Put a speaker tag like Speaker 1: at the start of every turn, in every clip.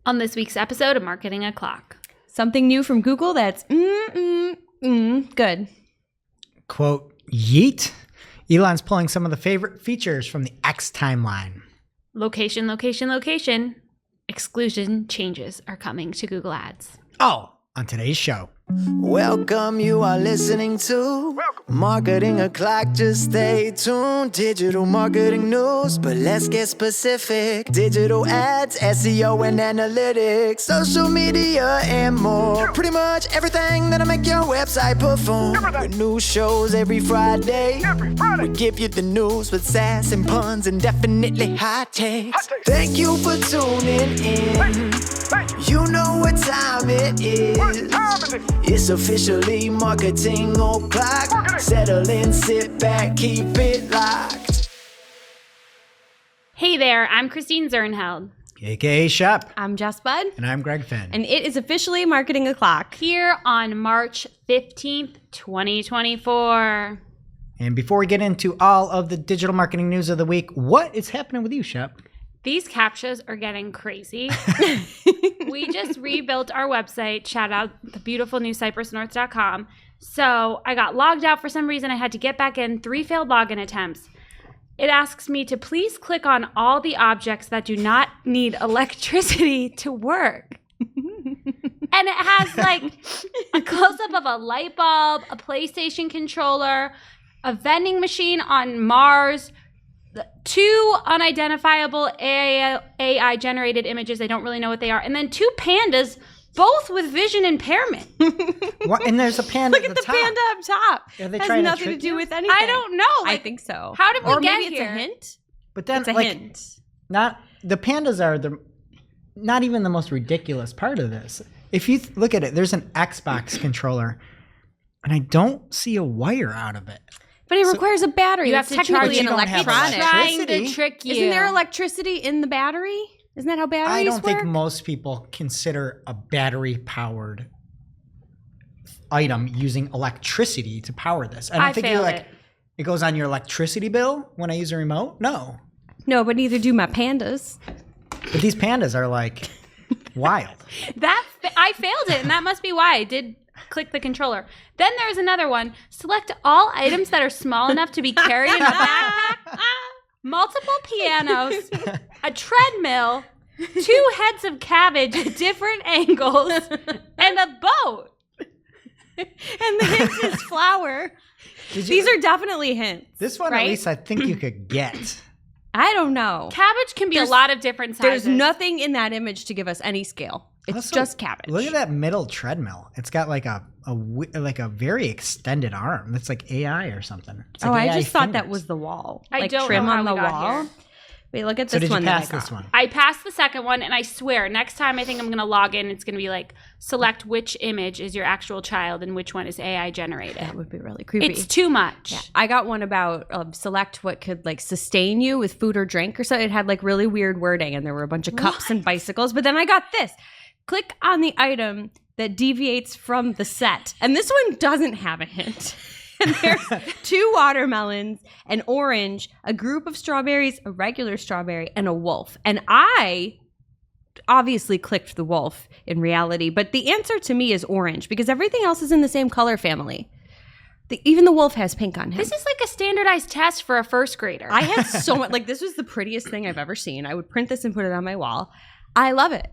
Speaker 1: On this week's episode of Marketing O'Clock.
Speaker 2: Something new from Google that's good.
Speaker 3: Quote, yeet. Elon's pulling some of the favorite features from the X timeline.
Speaker 1: Location. Exclusion changes are coming to Google Ads.
Speaker 3: All on today's show.
Speaker 4: Welcome, you are listening to Marketing O'Clock. Just stay tuned. Digital marketing news, but let's get specific. Digital ads, SEO and analytics, social media and more. Pretty much everything that'll make your website perform. With new shows every Friday. We give you the news with sass and puns and definitely hot takes. Thank you for tuning in. You know what time it is. It's officially Marketing O'Clock. Settle in, sit back, keep it locked.
Speaker 1: Hey there, I'm Christine Zernheld.
Speaker 3: AKA Shop.
Speaker 2: I'm Jess Budd.
Speaker 3: And I'm Greg Finn.
Speaker 2: And it is officially Marketing O'Clock.
Speaker 1: Here on March 15th, 2024.
Speaker 3: And before we get into all of the digital marketing news of the week, what is happening with you, Shop?
Speaker 1: These captchas are getting crazy. We just rebuilt our website. Shout out the beautiful new cypressnorth.com. So I got logged out for some reason. I had to get back in. 3 failed login attempts. It asks me to please click on all the objects that do not need electricity to work. And it has like a close-up of a light bulb, a PlayStation controller, a vending machine on Mars, 2 unidentifiable AI-generated images. I don't really know what they are. And then 2 pandas, both with vision impairment.
Speaker 3: What? And there's a panda
Speaker 2: Look
Speaker 3: at the top.
Speaker 2: Panda up top.
Speaker 3: Are they
Speaker 2: Has
Speaker 3: trying to
Speaker 2: nothing to
Speaker 3: trick
Speaker 2: do
Speaker 3: you?
Speaker 2: with anything.
Speaker 1: I don't know.
Speaker 2: I think so.
Speaker 1: How did we
Speaker 2: or
Speaker 1: get
Speaker 2: maybe
Speaker 1: here?
Speaker 2: It's a hint.
Speaker 3: But then,
Speaker 2: It's a
Speaker 3: like,
Speaker 2: hint.
Speaker 3: not the pandas are not even the most ridiculous part of this. If you look at it, there's an Xbox controller, and I don't see a wire out of it.
Speaker 2: But it requires a battery.
Speaker 1: You have
Speaker 2: That's
Speaker 1: to charge
Speaker 2: technically
Speaker 3: it.
Speaker 2: an
Speaker 3: But you don't have
Speaker 2: electronic.
Speaker 3: electricity.
Speaker 1: Trying to trick you.
Speaker 2: Isn't there electricity in the battery? Isn't that how batteries
Speaker 3: I don't
Speaker 2: work?
Speaker 3: think most people consider a battery-powered item using electricity to power this. I don't think
Speaker 1: failed
Speaker 3: it goes on your electricity bill when I use a remote. No,
Speaker 2: No, but neither do my pandas.
Speaker 3: but these pandas are like wild.
Speaker 1: I failed it, and that must be why I did click the controller. Then there's another one. Select all items that are small enough to be carried in a backpack. Multiple pianos, a treadmill, 2 heads of cabbage at different angles, and a boat.
Speaker 2: And the hint is flour. These are definitely hints.
Speaker 3: This one,
Speaker 2: right?
Speaker 3: at least, I think you could get.
Speaker 2: I don't know.
Speaker 1: Cabbage can be a lot of different sizes.
Speaker 2: There's nothing in that image to give us any scale. It's
Speaker 3: Also,
Speaker 2: just cabbage.
Speaker 3: Look at that middle treadmill. It's got like a very extended arm. That's like AI or something. It's like
Speaker 2: I
Speaker 3: AI
Speaker 2: just thought that
Speaker 3: fingers.
Speaker 2: was the wall.
Speaker 1: I
Speaker 2: like
Speaker 1: don't
Speaker 2: trim
Speaker 1: know how
Speaker 2: on the
Speaker 1: we got
Speaker 2: wall.
Speaker 1: here.
Speaker 2: Wait, look at
Speaker 3: So
Speaker 2: this
Speaker 3: did
Speaker 2: one.
Speaker 3: you
Speaker 2: that I
Speaker 3: pass
Speaker 2: got.
Speaker 3: this one?
Speaker 1: I passed the second one, and I swear, next time I think I'm going to log in, it's going to be like, select which image is your actual child and which one is AI generated.
Speaker 2: That would be really creepy.
Speaker 1: It's too much.
Speaker 2: Yeah. I got one about select what could like sustain you with food or drink or so. It had like really weird wording, and there were a bunch of cups and bicycles. But then I got this. Click on the item that deviates from the set. And this one doesn't have a hint. And there's 2 watermelons, an orange, a group of strawberries, a regular strawberry, and a wolf. And I obviously clicked the wolf in reality, but the answer to me is orange because everything else is in the same color family. Even the wolf has pink on him.
Speaker 1: This is like a standardized test for a first grader.
Speaker 2: I had so much, like this was the prettiest thing I've ever seen. I would print this and put it on my wall. I love it.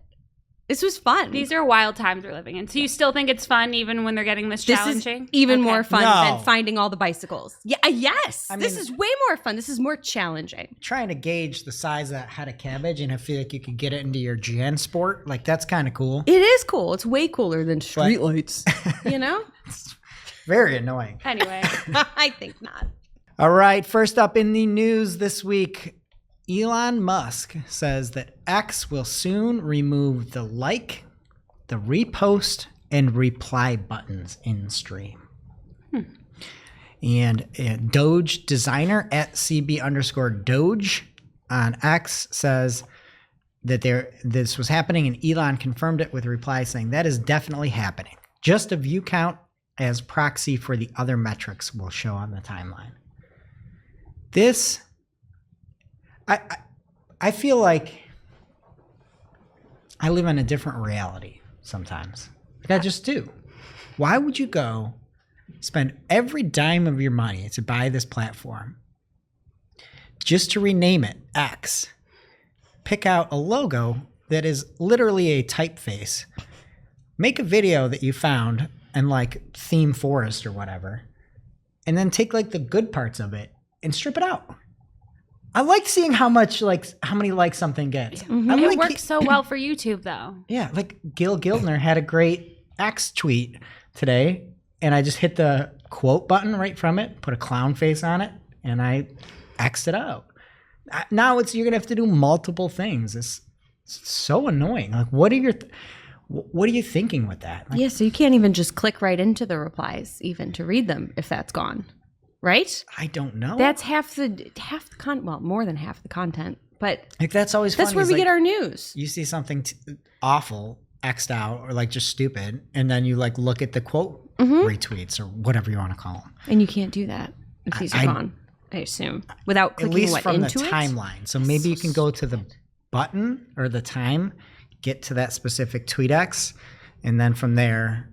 Speaker 2: This was fun.
Speaker 1: These are wild times we're living in. So you still think it's fun even when they're getting this challenging?
Speaker 2: Is even
Speaker 1: Okay.
Speaker 2: more fun
Speaker 3: No.
Speaker 2: than finding all the bicycles. Yeah, yes. This
Speaker 3: mean-
Speaker 2: is way more fun. This is more challenging.
Speaker 3: Trying to gauge the size of that head of cabbage, and I feel like you could get it into your JanSport. Like, that's kind of cool.
Speaker 2: It is cool. It's way cooler than streetlights. You know?
Speaker 3: Very annoying.
Speaker 1: Anyway,
Speaker 2: I think not.
Speaker 3: All right, first up in the news this week, Elon Musk says that X will soon remove the like, the repost, and reply buttons in stream. And Doge designer at CB_Doge on X says that this was happening, and Elon confirmed it with a reply saying that is definitely happening. Just a view count as proxy for the other metrics will show on the timeline. I feel like I live in a different reality sometimes. Like I just do. Why would you go spend every dime of your money to buy this platform just to rename it X, pick out a logo that is literally a typeface, make a video that you found and like theme forest or whatever, and then take like the good parts of it and strip it out? I like seeing how many likes something gets.
Speaker 1: Mm-hmm.
Speaker 3: I
Speaker 1: It
Speaker 3: like
Speaker 1: works so well for YouTube, though.
Speaker 3: Yeah, like Gil Gildner had a great X tweet today, and I just hit the quote button right from it, put a clown face on it, and I X'd it out. Now you're gonna have to do multiple things. It's so annoying. Like, what are you thinking with that? Like,
Speaker 2: Yeah, so you can't even just click right into the replies even to read them if that's gone, right?
Speaker 3: I don't know.
Speaker 2: That's more than half the content. But
Speaker 3: like that's always
Speaker 2: that's
Speaker 3: funny.
Speaker 2: where
Speaker 3: It's
Speaker 2: we
Speaker 3: like,
Speaker 2: get our news.
Speaker 3: You see something awful X'd out or like just stupid, and then you like look at the quote retweets or whatever you want to call them.
Speaker 2: And you can't do that if these are gone, I assume, without
Speaker 3: At
Speaker 2: clicking
Speaker 3: least
Speaker 2: what
Speaker 3: from the
Speaker 2: into it.
Speaker 3: timeline. So maybe you can go to the button or the time, get to that specific tweet X, and then from there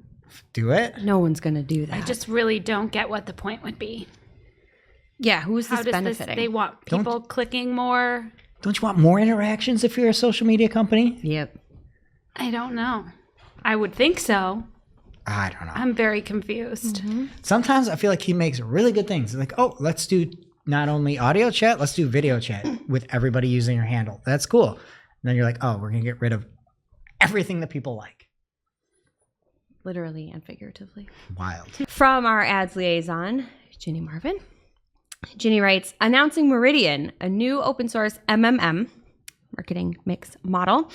Speaker 3: do it.
Speaker 2: No one's going to do that.
Speaker 1: I just really don't get what the point would be.
Speaker 2: Yeah, who is
Speaker 1: How
Speaker 2: this
Speaker 1: does
Speaker 2: benefiting?
Speaker 1: they want people clicking more?
Speaker 3: Don't you want more interactions if you're a social media company?
Speaker 2: Yep.
Speaker 1: I don't know. I would think so.
Speaker 3: I don't know.
Speaker 1: I'm very confused.
Speaker 3: Sometimes I feel like he makes really good things. Like, oh, let's do not only audio chat, let's do video chat with everybody using your handle. That's cool. And then you're like, oh, we're going to get rid of everything that people like.
Speaker 2: Literally and figuratively.
Speaker 3: Wild.
Speaker 2: From our ads liaison, Ginny Marvin. Ginny writes, announcing Meridan, a new open source MMM, marketing mix model.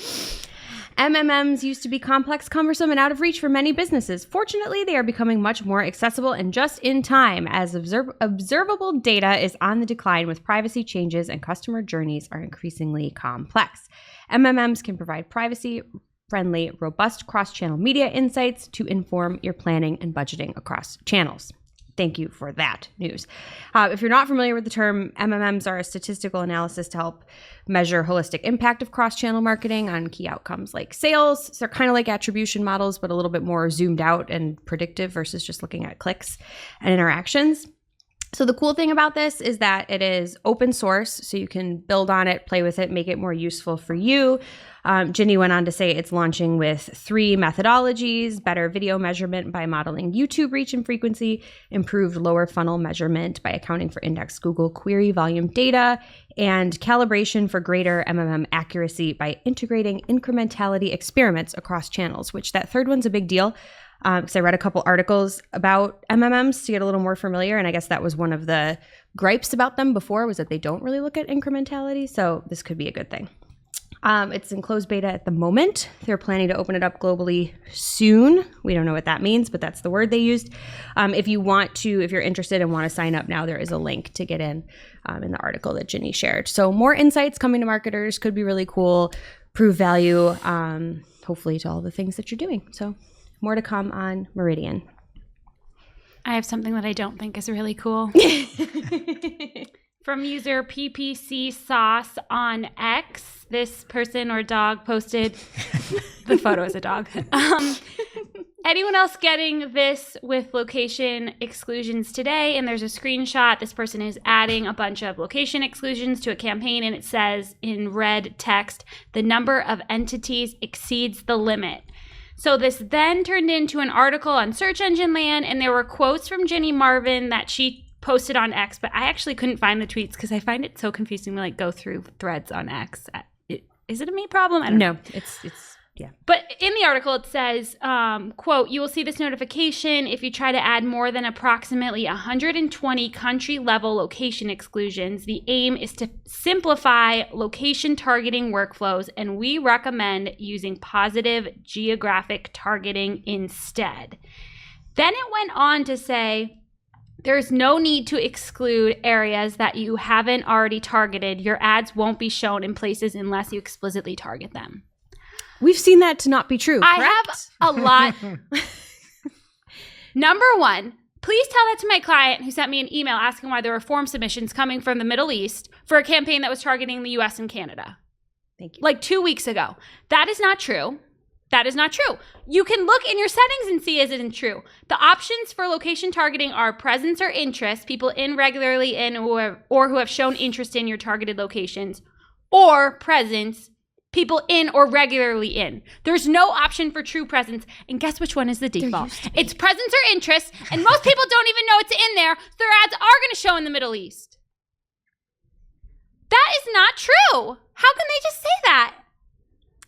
Speaker 2: MMMs used to be complex, cumbersome, and out of reach for many businesses. Fortunately, they are becoming much more accessible and just in time as observable data is on the decline with privacy changes and customer journeys are increasingly complex. MMMs can provide privacy-friendly, robust cross-channel media insights to inform your planning and budgeting across channels. Thank you for that news. If you're not familiar with the term, MMMs are a statistical analysis to help measure holistic impact of cross-channel marketing on key outcomes like sales. So they're kind of like attribution models, but a little bit more zoomed out and predictive versus just looking at clicks and interactions. So the cool thing about this is that it is open source, so you can build on it, play with it, make it more useful for you. Ginny went on to say it's launching with 3 methodologies: better video measurement by modeling YouTube reach and frequency, improved lower funnel measurement by accounting for index Google query volume data, and calibration for greater MMM accuracy by integrating incrementality experiments across channels, which that third one's a big deal. Because I read a couple articles about MMMs to get a little more familiar, and I guess that was one of the gripes about them before, was that they don't really look at incrementality, so this could be a good thing. It's in closed beta at the moment. They're planning to open it up globally soon. We don't know what that means, but that's the word they used. If you're interested and want to sign up now, there is a link to get in the article that Ginny shared. So more insights coming to marketers could be really cool, prove value, hopefully to all the things that you're doing. So more to come on Meridan.
Speaker 1: I have something that I don't think is really cool. From user PPC Sauce on X, this person or dog posted, the photo is a dog. Anyone else getting this with location exclusions today? And there's a screenshot. This person is adding a bunch of location exclusions to a campaign, and it says in red text, the number of entities exceeds the limit. So this then turned into an article on Search Engine Land, and there were quotes from Ginny Marvin that she posted on X, but I actually couldn't find the tweets because I find it so confusing to like go through threads on X. Is it a me problem? I don't know.
Speaker 2: It's yeah.
Speaker 1: But in the article it says, quote, you will see this notification if you try to add more than approximately 120 country level location exclusions. The aim is to simplify location targeting workflows, and we recommend using positive geographic targeting instead. Then it went on to say, there's no need to exclude areas that you haven't already targeted. Your ads won't be shown in places unless you explicitly target them.
Speaker 2: We've seen that to not be true.
Speaker 1: I
Speaker 2: correct?
Speaker 1: have a lot. Number one, please tell that to my client who sent me an email asking why there were form submissions coming from the Middle East for a campaign that was targeting the US and Canada.
Speaker 2: Thank you.
Speaker 1: Like 2 weeks ago. That is not true. That is not true. You can look in your settings and see is it true. The options for location targeting are presence or interest, people in regularly in or who have shown interest in your targeted locations, or presence, people in or regularly in. There's no option for true presence. And guess which one is the default? It's presence or interest, and most people don't even know it's in there. So their ads are going to show in the Middle East. That is not true. How can they just say that?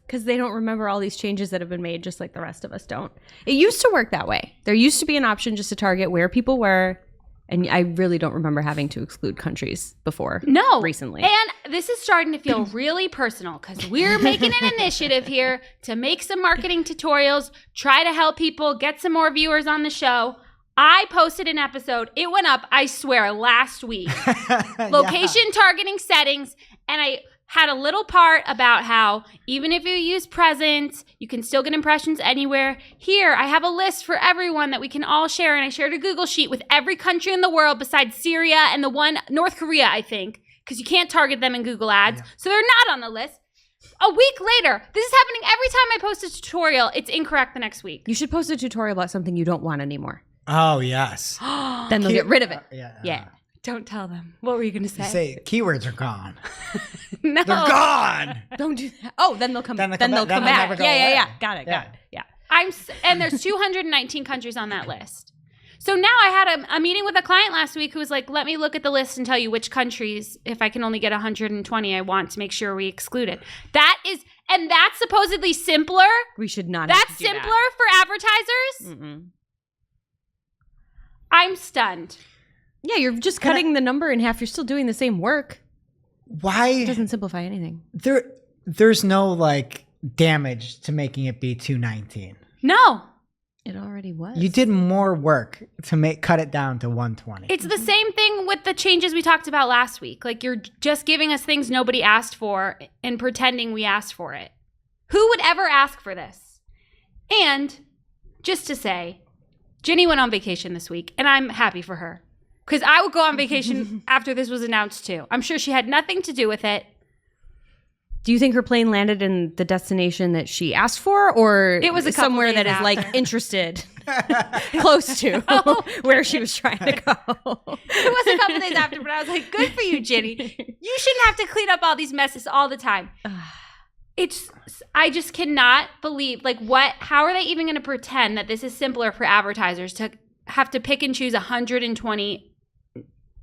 Speaker 2: Because they don't remember all these changes that have been made, just like the rest of us don't. It used to work that way. There used to be an option just to target where people were. And I really don't remember having to exclude countries before.
Speaker 1: No.
Speaker 2: Recently.
Speaker 1: And this is starting to feel really personal because we're making an initiative here to make some marketing tutorials, try to help people get some more viewers on the show. I posted an episode. It went up, I swear, last week. Location targeting settings. And I had a little part about how even if you use presence, you can still get impressions anywhere. Here, I have a list for everyone that we can all share. And I shared a Google sheet with every country in the world besides Syria and the one, North Korea, I think, because you can't target them in Google Ads. Yeah. So they're not on the list. A week later, this is happening every time I post a tutorial. It's incorrect the next week.
Speaker 2: You should post a tutorial about something you don't want anymore.
Speaker 3: Oh, yes.
Speaker 2: Then they'll get rid of it.
Speaker 3: Yeah.
Speaker 1: Don't tell them. What were you going to say?
Speaker 3: Say keywords are gone.
Speaker 1: No.
Speaker 3: They're gone.
Speaker 2: Don't do that. Oh, then they'll come back.
Speaker 3: Then they'll come back.
Speaker 2: Yeah. Got it. Yeah.
Speaker 1: And there's 219 countries on that list. So now I had a meeting with a client last week who was like, let me look at the list and tell you which countries, if I can only get 120, I want to make sure we exclude it. And that's supposedly simpler.
Speaker 2: We should not.
Speaker 1: That's simpler for advertisers.
Speaker 2: Mm-mm.
Speaker 1: I'm stunned.
Speaker 2: Yeah, you're just cutting the number in half. You're still doing the same work.
Speaker 3: Why?
Speaker 2: It doesn't simplify anything.
Speaker 3: There's no like damage to making it be 219.
Speaker 1: No.
Speaker 2: It already was.
Speaker 3: You did more work to cut it down to 120.
Speaker 1: It's the same thing with the changes we talked about last week. Like you're just giving us things nobody asked for and pretending we asked for it. Who would ever ask for this? And just to say, Ginny went on vacation this week, and I'm happy for her. Because I would go on vacation after this was announced, too. I'm sure she had nothing to do with it.
Speaker 2: Do you think her plane landed in the destination that she asked for? Or
Speaker 1: it was
Speaker 2: somewhere that is, like, interested, close to where she was trying to go?
Speaker 1: It was a couple days after, but I was like, good for you, Ginny. You shouldn't have to clean up all these messes all the time. I just cannot believe, like, how are they even going to pretend that this is simpler for advertisers to have to pick and choose 120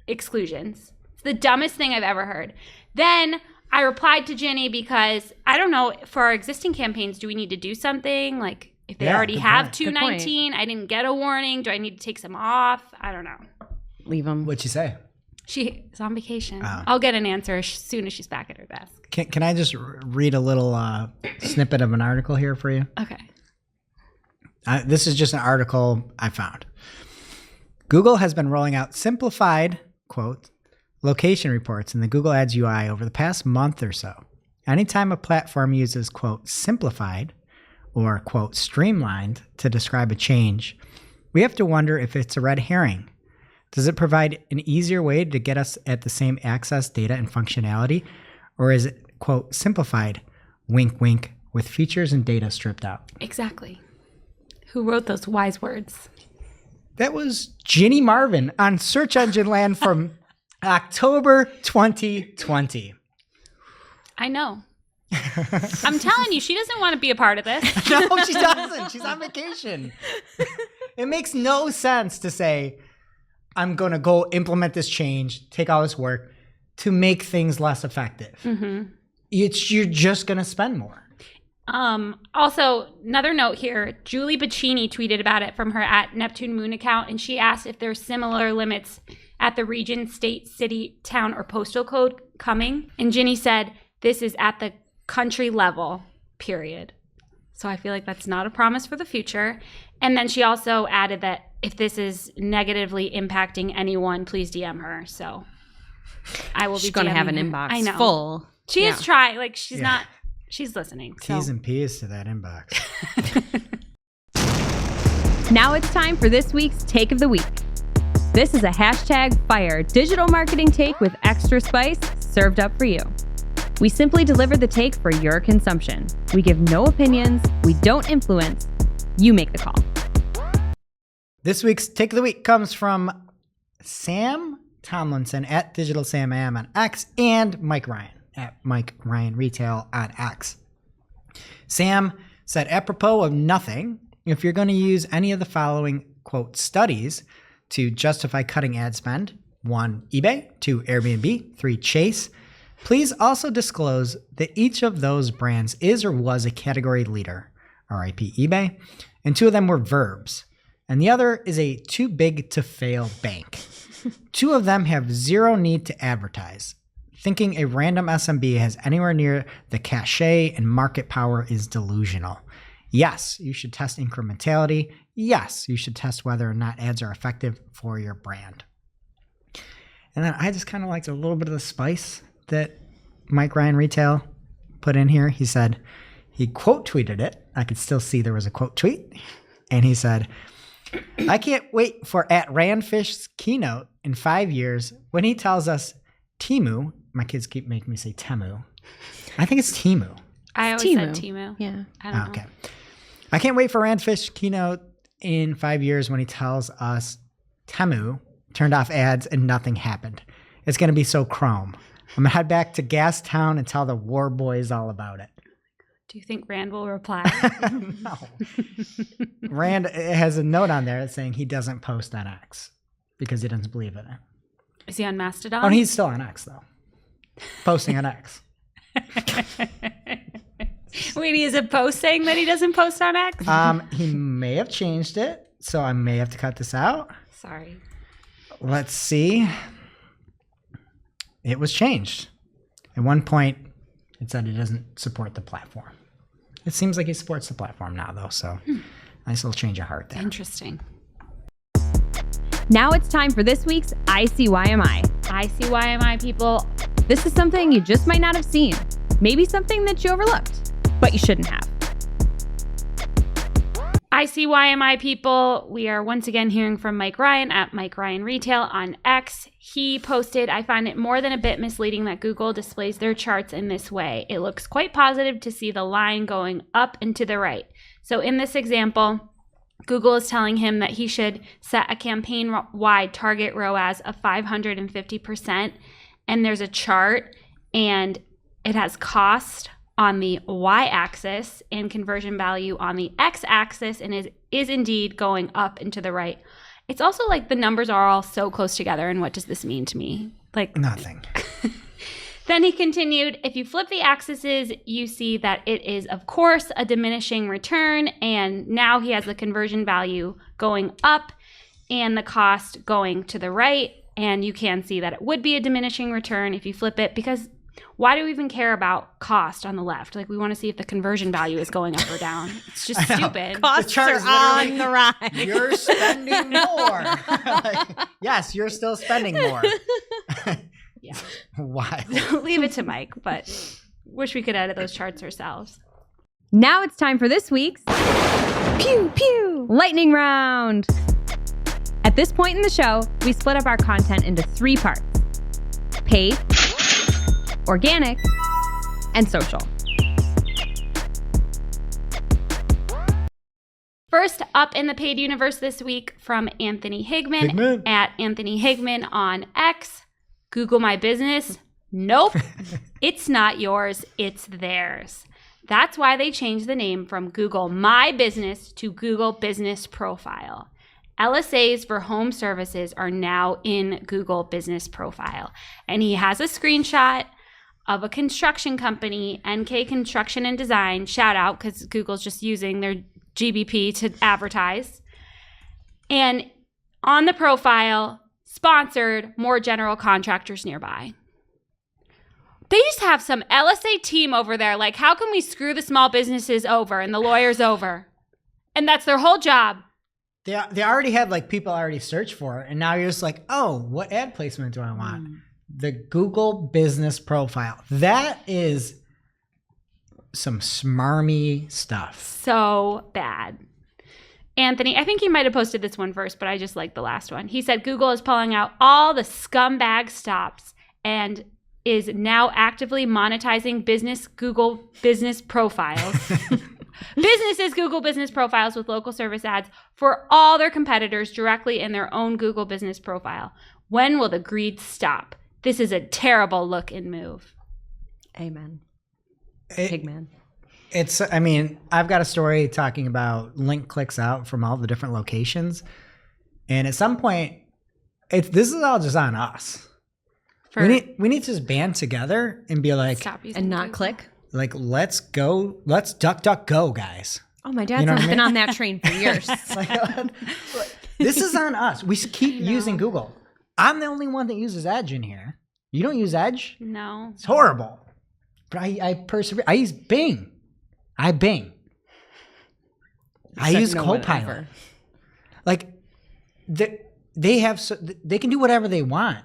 Speaker 1: exclusions? It's the dumbest thing I've ever heard. Then I replied to Ginny because, I don't know, for our existing campaigns, do we need to do something? Like, if they already have 219, I didn't get a warning. Do I need to take some off? I don't know.
Speaker 2: Leave them.
Speaker 3: What'd she say?
Speaker 1: She's on vacation.
Speaker 3: Oh.
Speaker 1: I'll get an answer as soon as she's back at her desk.
Speaker 3: Can I just read a little snippet of an article here for you?
Speaker 1: Okay.
Speaker 3: This is just an article I found. Google has been rolling out simplified, quote, location reports in the Google Ads UI over the past month or so. Anytime a platform uses, quote, simplified or, quote, streamlined to describe a change, we have to wonder if it's a red herring. Does it provide an easier way to get us at the same access, data, and functionality? Or is it, quote, simplified, wink, wink, with features and data stripped out?
Speaker 1: Exactly. Who wrote those wise words?
Speaker 3: That was Ginny Marvin on Search Engine Land from October 2020.
Speaker 1: I know. I'm telling you, she doesn't want to be a part of this.
Speaker 3: No, she doesn't. She's on vacation. It makes no sense to say, I'm going to go implement this change, take all this work to make things less effective. Mm-hmm. You're just going to spend more.
Speaker 1: Also, another note here, Julie Bacchini tweeted about it from her @NeptuneMoon account, and she asked if there's similar limits at the region, state, city, town, or postal code coming. And Ginny said, this is at the country level, period. So I feel like that's not a promise for the future. And then she also added that if this is negatively impacting anyone, please DM her. So I will be
Speaker 2: going to have an inbox full.
Speaker 1: She is trying, like she's not. She's listening.
Speaker 3: T's and P's to that inbox.
Speaker 2: Now it's time for this week's Take of the Week. This is a #fire digital marketing take with extra spice served up for you. We simply deliver the take for your consumption. We give no opinions. We don't influence. You make the call.
Speaker 3: This week's Take of the Week comes from Sam Tomlinson at Digital Sam Am on X and Mike Ryan at Mike Ryan Retail on X. Sam said, apropos of nothing, if you're going to use any of the following, quote, studies to justify cutting ad spend, 1, eBay, 2, Airbnb, 3, Chase, please also disclose that each of those brands is or was a category leader, RIP eBay, and 2 of them were verbs, and the other is a too big to fail bank. 2 of them have zero need to advertise. Thinking a random SMB has anywhere near the cachet and market power is delusional. Yes, you should test incrementality. Yes, you should test whether or not ads are effective for your brand. And then I just kind of liked a little bit of the spice that Mike Ryan Retail put in here. He said, he quote tweeted it. I could still see there was a quote tweet. And he said, I can't wait for at Randfish's keynote in 5 years when he tells us Temu, my kids keep making me say Temu. I think it's Temu.
Speaker 1: I always said Temu.
Speaker 2: Yeah.
Speaker 1: I don't know.
Speaker 3: Okay. I can't wait for Randfish's keynote in 5 years when he tells us Temu turned off ads and nothing happened. It's going to be so chrome. I'm going to head back to Gastown and tell the war boys all about it.
Speaker 1: Do you think Rand will reply?
Speaker 3: No. Rand has a note on there saying he doesn't post on X because he doesn't believe in it.
Speaker 1: Is he on Mastodon?
Speaker 3: Oh, he's still on X, though. Posting on X.
Speaker 1: Wait, is it post saying that he doesn't post on X?
Speaker 3: He may have changed it, so I may have to cut this out.
Speaker 1: Sorry.
Speaker 3: Let's see. It was changed. At one point, it said it doesn't support the platform. It seems like he supports the platform now, though, so nice little change of heart there.
Speaker 1: Interesting.
Speaker 2: Now it's time for this week's ICYMI.
Speaker 1: ICYMI people.
Speaker 2: This is something you just might not have seen. Maybe something that you overlooked, but you shouldn't have.
Speaker 1: ICYMI people, we are once again hearing from Mike Ryan at Mike Ryan Retail on X. He posted, I find it more than a bit misleading that Google displays their charts in this way. It looks quite positive to see the line going up and to the right. So in this example, Google is telling him that he should set a campaign-wide target ROAS of 550%. And there's a chart, and it has cost on the y-axis and conversion value on the x-axis, and is indeed going up and to the right. It's also like the numbers are all so close together, and what does this mean to me? Like
Speaker 3: Nothing.
Speaker 1: Then he continued, if you flip the axes, you see that it is, of course, a diminishing return, and now he has the conversion value going up and the cost going to the right, and you can see that it would be a diminishing return if you flip it, because why do we even care about cost on the left? Like, we want to see if the conversion value is going up or down. It's just stupid.
Speaker 2: Costs are on the rise.
Speaker 3: You're spending more. Like, yes, you're still spending more.
Speaker 1: Yeah.
Speaker 3: Why?
Speaker 1: Leave it to Mike, but wish we could edit those charts ourselves.
Speaker 2: Now it's time for this week's Pew Pew Lightning Round. At this point in the show, we split up our content into 3 parts: paid, organic, and social.
Speaker 1: First up in the paid universe this week from Anthony Higman. At Anthony Higman on X. Google My Business. Nope. It's not yours. It's theirs. That's why they changed the name from Google My Business to Google Business Profile. LSAs for home services are now in Google Business Profile. And he has a screenshot of a construction company, NK Construction and Design, shout out because Google's just using their GBP to advertise. And on the profile, sponsored, more general contractors nearby. They just have some LSA team over there. Like, how can we screw the small businesses over and the lawyers over? And that's their whole job.
Speaker 3: They already had like people already search for it, and now you're just like, oh, what ad placement do I want? The Google Business Profile. That is some smarmy stuff.
Speaker 1: So bad. Anthony, I think he might have posted this one first, but I just like the last one. He said Google is pulling out all the scumbag stops and is now actively monetizing Google business profiles. Businesses Google business profiles with local service ads for all their competitors directly in their own Google business profile. When will the greed stop? This is a terrible look and move.
Speaker 2: Amen. Pigman.
Speaker 3: I mean, I've got a story talking about link clicks out from all the different locations. And at some point, this is all just on us. We need to just band together and be like,
Speaker 1: Stop using
Speaker 2: And not
Speaker 1: Google.
Speaker 2: click.
Speaker 3: like, let's duck, go, guys.
Speaker 2: Oh, my dad's
Speaker 3: You know what I
Speaker 2: been
Speaker 3: mean?
Speaker 2: on that train for years.
Speaker 3: This is on us. We keep using Google. I'm the only one that uses Edge in here. You don't use Edge?
Speaker 1: No.
Speaker 3: It's horrible. But I persevere. I use Bing. I Bing. I
Speaker 2: Except
Speaker 3: use
Speaker 2: no one
Speaker 3: Copilot.
Speaker 2: ever.
Speaker 3: Like they can do whatever they want,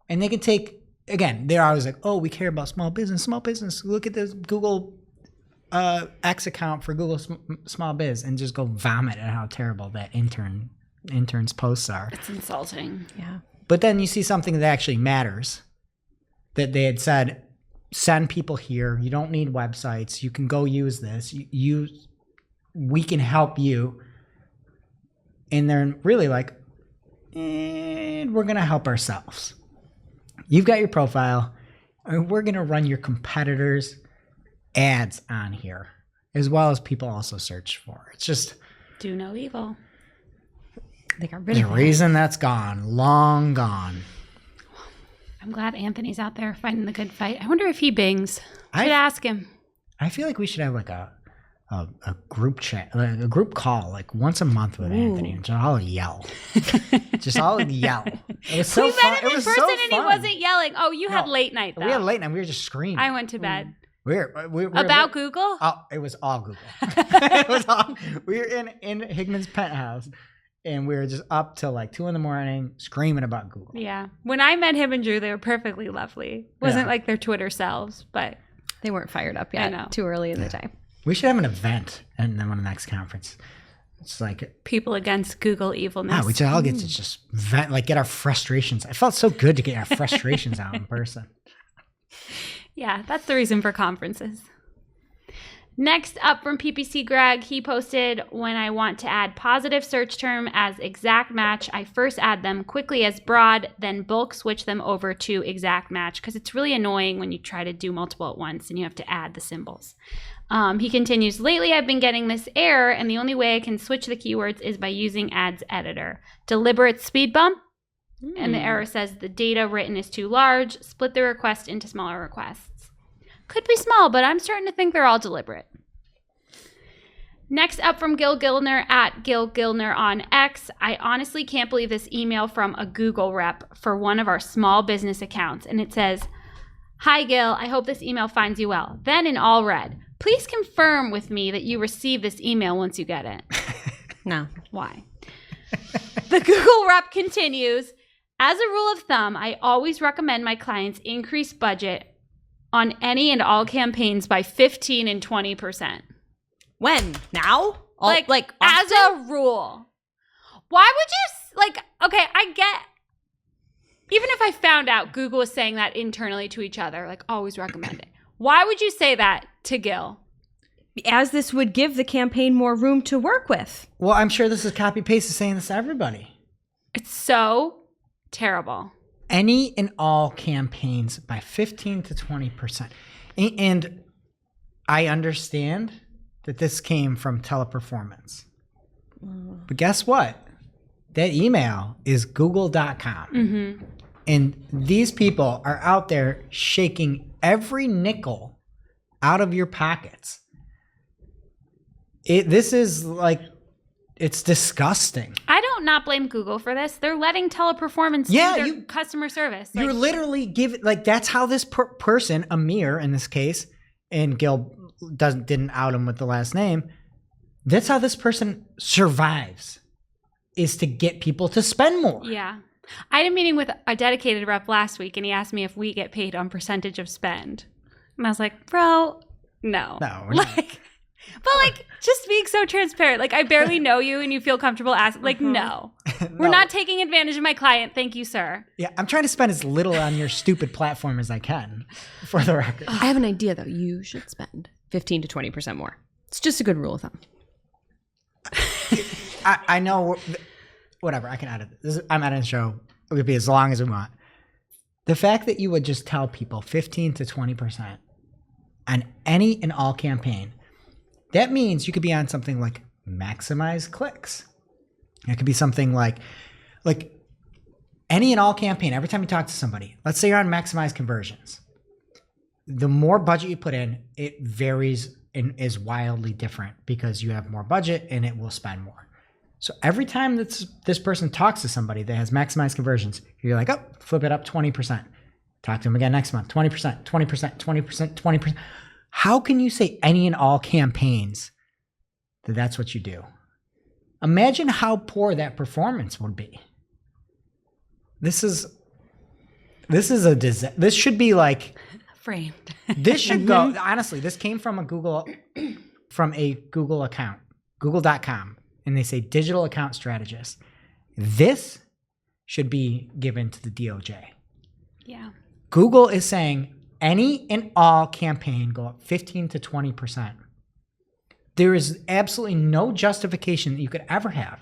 Speaker 3: and they can take. Again, they're always like, "Oh, we care about small business. Small business. Look at this Google X account for Google Small Biz," and just go vomit at how terrible that intern's posts are.
Speaker 1: It's insulting.
Speaker 2: Yeah.
Speaker 3: But then you see something that actually matters. That they had said, send people here. You don't need websites. You can go use this. We can help you. And they're really like, we're going to help ourselves. You've got your profile, and we're going to run your competitors' ads on here, as well as people also search for. It's just
Speaker 1: Do no evil.
Speaker 2: They got rid
Speaker 3: the
Speaker 2: of it.
Speaker 3: reason that's gone, long gone.
Speaker 1: I'm glad Anthony's out there fighting the good fight. I wonder if he bings.
Speaker 3: I-
Speaker 1: Should ask him.
Speaker 3: I feel like we should have like a group chat, like a group call, like once a month with Anthony, and just all yell. Just all yell. It was so
Speaker 1: We
Speaker 3: fun.
Speaker 1: met him
Speaker 3: It
Speaker 1: in
Speaker 3: was
Speaker 1: person
Speaker 3: so
Speaker 1: and he
Speaker 3: fun.
Speaker 1: wasn't yelling. Oh, you had
Speaker 3: No.
Speaker 1: late night though.
Speaker 3: We had late night. We were just screaming.
Speaker 1: I went to bed.
Speaker 3: We were
Speaker 1: About Google?
Speaker 3: It was all Google. It was all. We were in Hickman's penthouse, and we were just up till like 2 a.m. screaming about Google.
Speaker 1: Yeah. When I met him and Drew, they were perfectly lovely. Wasn't
Speaker 3: Yeah.
Speaker 1: like their Twitter selves, but
Speaker 2: They weren't fired up yet.
Speaker 1: know.
Speaker 2: Too early in the day.
Speaker 3: We should have an event, and then on the next conference, it's like,
Speaker 1: people against Google evilness.
Speaker 3: we should all get to just vent, like get our frustrations. It felt so good to get our frustrations out in person.
Speaker 1: Yeah, that's the reason for conferences. Next up from PPC Greg, he posted, when I want to add positive search term as exact match, I first add them quickly as broad, then bulk switch them over to exact match, because it's really annoying when you try to do multiple at once and you have to add the symbols. He continues, lately I've been getting this error, and the only way I can switch the keywords is by using Ads Editor. Deliberate speed bump, and the error says the data written is too large, split the request into smaller requests. Could be small, but I'm starting to think they're all deliberate. Next up from Gil Gilner at Gil Gilner on X. I honestly can't believe this email from a Google rep for one of our small business accounts. And it says, "Hi Gil, I hope this email finds you well." Then in all red, "Please confirm with me that you receive this email once you get it."
Speaker 2: No.
Speaker 1: Why? The Google rep continues, "As a rule of thumb, I always recommend my clients increase budget on any and all campaigns by 15 and 20%.
Speaker 2: When? Now?
Speaker 1: Like as a rule. Why would you, okay, I get, even if I found out Google was saying that internally to each other, like always recommend it. Why would you say that to Gil?
Speaker 2: As this would give the campaign more room to work with.
Speaker 3: Well, I'm sure this is copy paste is saying this to everybody.
Speaker 1: It's so terrible.
Speaker 3: Any and all campaigns by 15 to 20%. And I understand that this came from Teleperformance. But guess what? That email is google.com.
Speaker 1: Mm-hmm.
Speaker 3: And these people are out there shaking every nickel out of your pockets. This is like, it's disgusting.
Speaker 1: I don't not blame Google for this. They're letting Teleperformance do their customer service.
Speaker 3: You're literally giving, like, that's how this person, Amir in this case, and Gil didn't out him with the last name, that's how this person survives, is to get people to spend more.
Speaker 1: Yeah. I had a meeting with a dedicated rep last week, and he asked me if we get paid on percentage of spend. And I was like, bro, no.
Speaker 3: No, we're not.
Speaker 1: But like, just being so transparent. Like, I barely know you and you feel comfortable asking. Like, no. We're not taking advantage of my client. Thank you, sir.
Speaker 3: Yeah, I'm trying to spend as little on your stupid platform as I can, for the record.
Speaker 2: I have an idea, though. You should spend 15 to 20% more. It's just a good rule of thumb.
Speaker 3: I know, whatever, I can edit this. I'm editing the show. It could be as long as we want. The fact that you would just tell people 15 to 20% on any and all campaign, that means you could be on something like maximize clicks. It could be something like any and all campaign. Every time you talk to somebody, let's say you're on maximize conversions, the more budget you put in, it varies and is wildly different because you have more budget and it will spend more. So every time that this person talks to somebody that has maximized conversions, you're like, oh, flip it up 20%. Talk to them again next month, 20%, 20%, 20%, 20%. How can you say any and all campaigns that that's what you do? Imagine how poor that performance would be. This is a disaster. This should be like
Speaker 2: Framed.
Speaker 3: This should go, honestly, this came from a Google account, google.com, and they say digital account strategist. This should be given to the DOJ.
Speaker 1: Yeah.
Speaker 3: Google is saying any and all campaign go up 15 to 20%. There is absolutely no justification that you could ever have.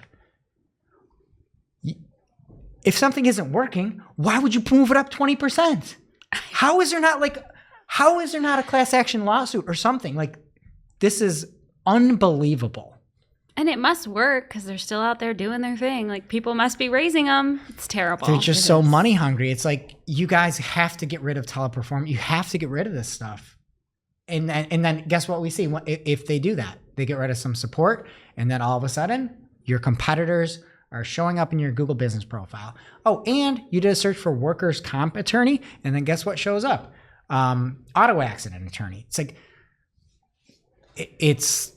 Speaker 3: If something isn't working, why would you move it up 20%? How is there not a class action lawsuit or something? Like, this is unbelievable.
Speaker 1: And it must work because they're still out there doing their thing. Like, people must be raising them. It's terrible.
Speaker 3: They're just so money hungry. It's like, you guys have to get rid of teleperform. You have to get rid of this stuff. And then guess what we see? If they do that, they get rid of some support. And then all of a sudden, your competitors are showing up in your Google business profile. Oh, and you did a search for workers' comp attorney. And then guess what shows up? Auto accident attorney. It's like, it's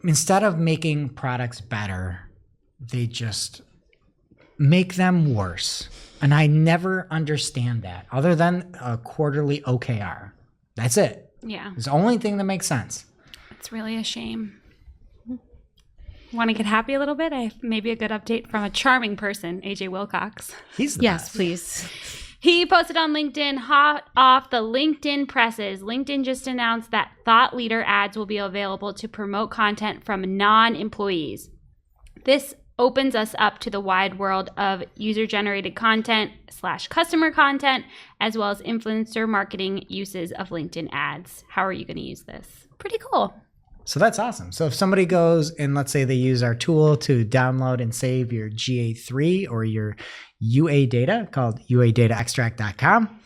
Speaker 3: instead of making products better, they just make them worse. And I never understand that other than a quarterly OKR. That's it.
Speaker 1: Yeah.
Speaker 3: It's the only thing that makes sense.
Speaker 1: It's really a shame. Want to get happy a little bit? I have maybe a good update from a charming person, AJ Wilcox.
Speaker 3: He's the
Speaker 2: Yes,
Speaker 3: best.
Speaker 2: please.
Speaker 1: He posted on LinkedIn, hot off the LinkedIn presses. LinkedIn just announced that thought leader ads will be available to promote content from non-employees. This opens us up to the wide world of user-generated content / customer content, as well as influencer marketing uses of LinkedIn ads. How are you going to use this? Pretty cool.
Speaker 3: So that's awesome. So if somebody goes and let's say they use our tool to download and save your GA3 or your UA data called uadataextract.com,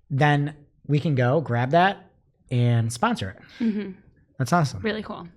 Speaker 3: then we can go grab that and sponsor it. Mm-hmm. That's awesome.
Speaker 1: Really cool.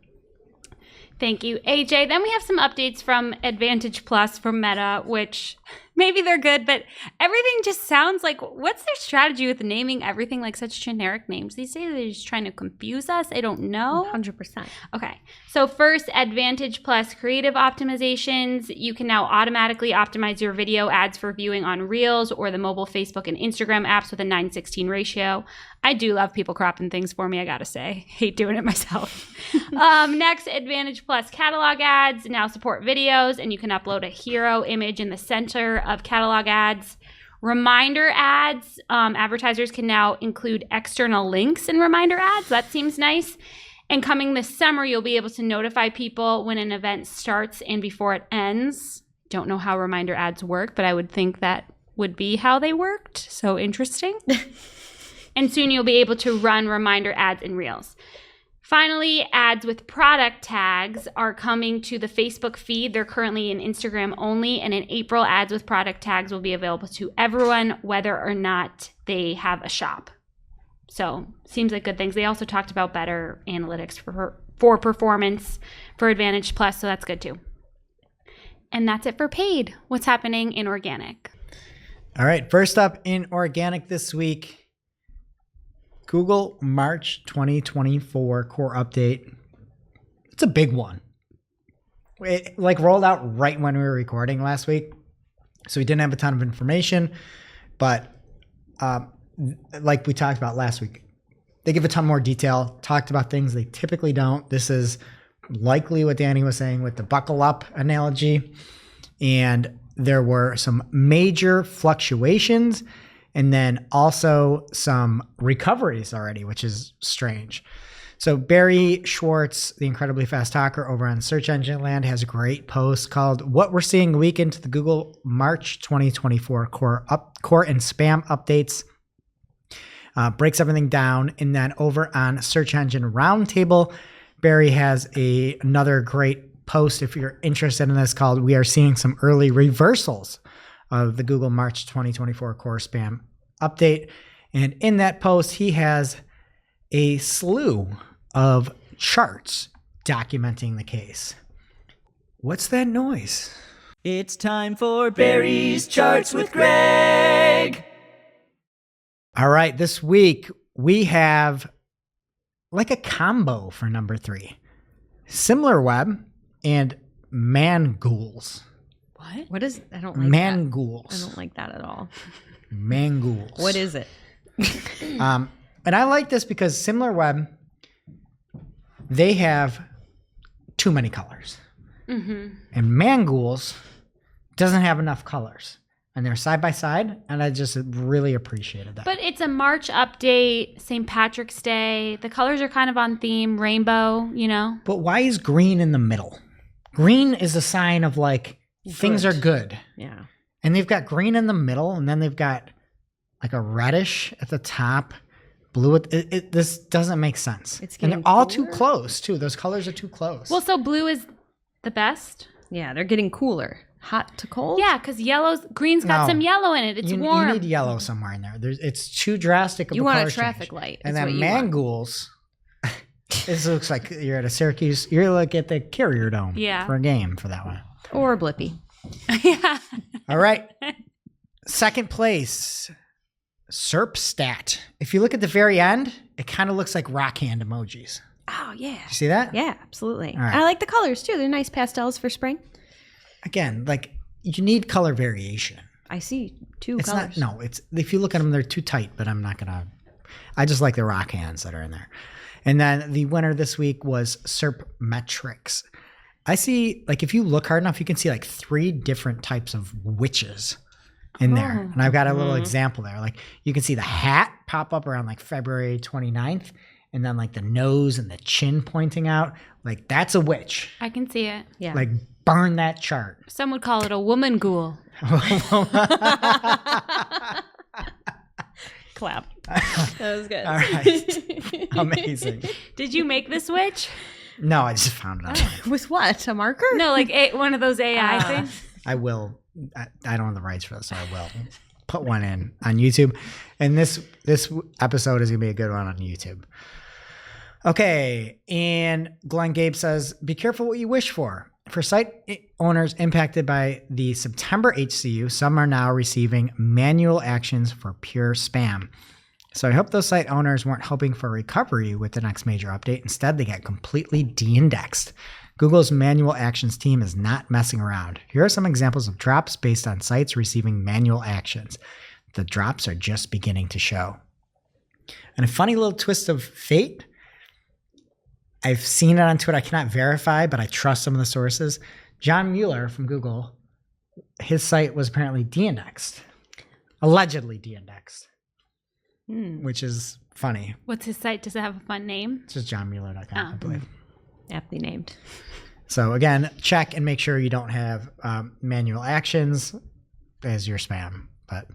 Speaker 1: Thank you, AJ. Then we have some updates from Advantage Plus from Meta, which maybe they're good, but everything just sounds like, what's their strategy with naming everything like such generic names these days? They're just trying to confuse us. I don't know.
Speaker 2: 100%.
Speaker 1: Okay. So first, Advantage Plus creative optimizations. You can now automatically optimize your video ads for viewing on Reels or the mobile Facebook and Instagram apps with a 9:16 ratio. I do love people cropping things for me, I gotta say. Hate doing it myself. Next, Advantage Plus catalog ads now support videos, and you can upload a hero image in the center of catalog ads. Reminder ads, advertisers can now include external links in reminder ads. That seems nice. And coming this summer, you'll be able to notify people when an event starts and before it ends. Don't know how reminder ads work, but I would think that would be how they worked. So interesting. And soon you'll be able to run reminder ads in Reels. Finally, ads with product tags are coming to the Facebook feed. They're currently in Instagram only, and in April, ads with product tags will be available to everyone, whether or not they have a shop. So, seems like good things. They also talked about better analytics for performance for Advantage Plus, so that's good too. And that's it for paid. What's happening in organic?
Speaker 3: All right. First up in organic this week, Google March 2024 core update. It's a big one. It rolled out right when we were recording last week. So we didn't have a ton of information, but like we talked about last week, They give a ton more detail, talked about things they typically don't. This is likely what Danny was saying with the buckle up analogy. And there were some major fluctuations and then also some recoveries already, which is strange. So Barry Schwartz, the incredibly fast talker over on Search Engine Land, has a great post called "What We're Seeing a Week into the Google March 2024 Core and Spam Updates." Breaks everything down. And then over on Search Engine Roundtable, Barry has another great post if you're interested in this called "We Are Seeing Some Early Reversals of the Google March 2024 Core Spam Update." And in that post, he has a slew of charts documenting the case. What's that noise?
Speaker 5: It's time for Barry's Charts with Greg.
Speaker 3: All right, this week we have like a combo for number 3. SimilarWeb and Mangools.
Speaker 2: What is? I don't like
Speaker 3: Mangools.
Speaker 2: that. I don't like that at all.
Speaker 3: Mangools.
Speaker 2: What is it?
Speaker 3: And I like this because SimilarWeb, they have too many colors. And Mangools doesn't have enough colors. And they're side by side, and I just really appreciated that.
Speaker 1: But it's a March update, St. Patrick's Day. The colors are kind of on theme, rainbow, you know?
Speaker 3: But why is green in the middle? Green is a sign of like things are good.
Speaker 2: Yeah.
Speaker 3: And they've got green in the middle, and then they've got like a reddish at the top, blue. This doesn't make sense.
Speaker 2: It's
Speaker 3: and they're
Speaker 2: getting
Speaker 3: all too
Speaker 2: cooler?
Speaker 3: close, too. Those colors are too close.
Speaker 1: Well, so blue is the best.
Speaker 2: Yeah, they're getting cooler. Hot to cold?
Speaker 1: Yeah, because green's got
Speaker 3: No.
Speaker 1: some yellow in it. It's
Speaker 3: you
Speaker 1: warm.
Speaker 3: need yellow somewhere in there. It's too drastic of
Speaker 2: You
Speaker 3: a
Speaker 2: want a
Speaker 3: color
Speaker 2: traffic
Speaker 3: change.
Speaker 2: light.
Speaker 3: And
Speaker 2: is
Speaker 3: then
Speaker 2: what you want.
Speaker 3: Mangools, this looks like you're at a Syracuse. You're like at the Carrier Dome for a game for that one.
Speaker 2: Or Blippy.
Speaker 1: Yeah.
Speaker 3: All right. Second place, SERPstat. If you look at the very end, it kind of looks like rock hand emojis.
Speaker 2: Oh, yeah.
Speaker 3: You see that?
Speaker 2: Yeah, absolutely.
Speaker 3: All right.
Speaker 2: I like the colors, too. They're nice pastels for spring.
Speaker 3: Again, like you need color variation.
Speaker 2: I see two
Speaker 3: It's
Speaker 2: colors.
Speaker 3: not, no, it's, if you look at them, they're too tight, but I'm not going to, I just like the rock hands that are in there. And then the winner this week was SERP Metrics. I see, like, if you look hard enough, you can see like 3 different types of witches in there. And I've got a little example there. Like, you can see the hat pop up around like February 29th, and then like the nose and the chin pointing out. Like, that's a witch.
Speaker 1: I can see it.
Speaker 2: Yeah.
Speaker 3: Like, burn that chart.
Speaker 1: Some would call it a woman ghoul.
Speaker 2: Clap. That was good.
Speaker 3: All right. Amazing.
Speaker 1: Did you make this witch?
Speaker 3: No, I just found it online.
Speaker 2: With what? A marker?
Speaker 1: No, like one of those AI things.
Speaker 3: I will. I don't have the rights for this, so I will put one in on YouTube. And this episode is gonna be a good one on YouTube. Okay, and Glenn Gabe says, "Be careful what you wish for. For site owners impacted by the September HCU, some are now receiving manual actions for pure spam. So I hope those site owners weren't hoping for recovery with the next major update. Instead, they got completely de-indexed. Google's manual actions team is not messing around. Here are some examples of drops based on sites receiving manual actions. The drops are just beginning to show." And a funny little twist of fate, I've seen it on Twitter. I cannot verify, but I trust some of the sources. John Mueller from Google, his site was apparently de-indexed. Allegedly de-indexed. Which is funny.
Speaker 1: What's his site? Does it have a fun name?
Speaker 3: It's just johnmueller.com, I believe.
Speaker 2: Aptly named.
Speaker 3: So again, check and make sure you don't have manual actions as your spam. But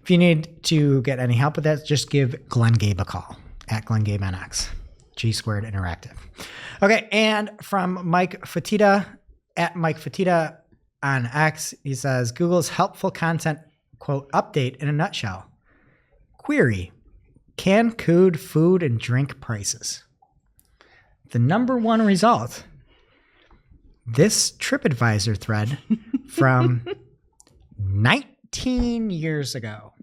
Speaker 3: if you need to get any help with that, just give Glenn Gabe a call at GlennGabeNX. G Squared Interactive. Okay, and from Mike Fatita at Mike Fatita on X, he says, "Google's helpful content, quote, update in a nutshell. Query, Cancun food and drink prices. The number one result, this TripAdvisor thread from 19 years ago.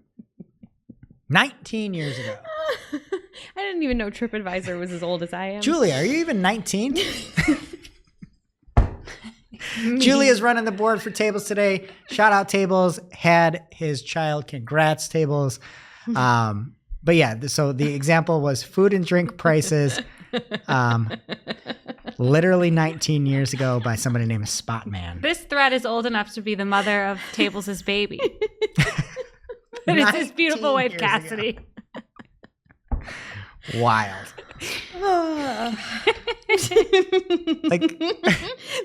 Speaker 3: 19 years ago.
Speaker 2: I didn't even know TripAdvisor was as old as I am.
Speaker 3: Julia, are you even 19? Julia's running the board for Tables today. Shout out Tables. Had his child. Congrats, Tables. But yeah, so the example was food and drink prices literally 19 years ago by somebody named Spotman.
Speaker 1: This thread is old enough to be the mother of Tables' baby. But it's his beautiful wife,
Speaker 3: 19 years
Speaker 1: Cassidy.
Speaker 3: Wild. Like,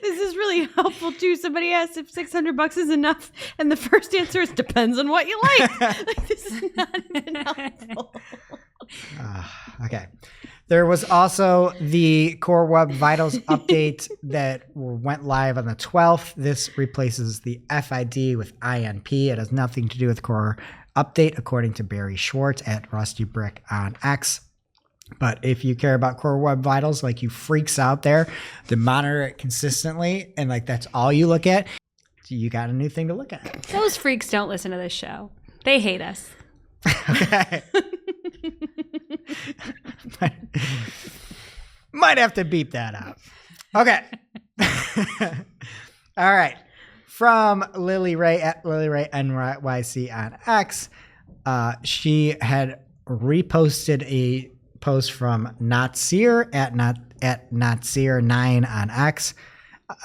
Speaker 2: This is really helpful too. Somebody asked if $600 is enough, and the first answer is depends on what you like. Like, this is not even helpful.
Speaker 3: okay. There was also the Core Web Vitals update that went live on the 12th. This replaces the FID with INP. It has nothing to do with Core Update, according to Barry Schwartz at Rusty Brick on X. But if you care about Core Web Vitals, like you freaks out there that monitor it consistently, and like that's all you look at, you got a new thing to look at.
Speaker 1: Those freaks don't listen to this show. They hate us.
Speaker 3: Okay. Might have to beep that out. Okay. All right. From Lily Ray at Lily Ray NYC on X, she had reposted a post from Natsir at Natsir9 on X.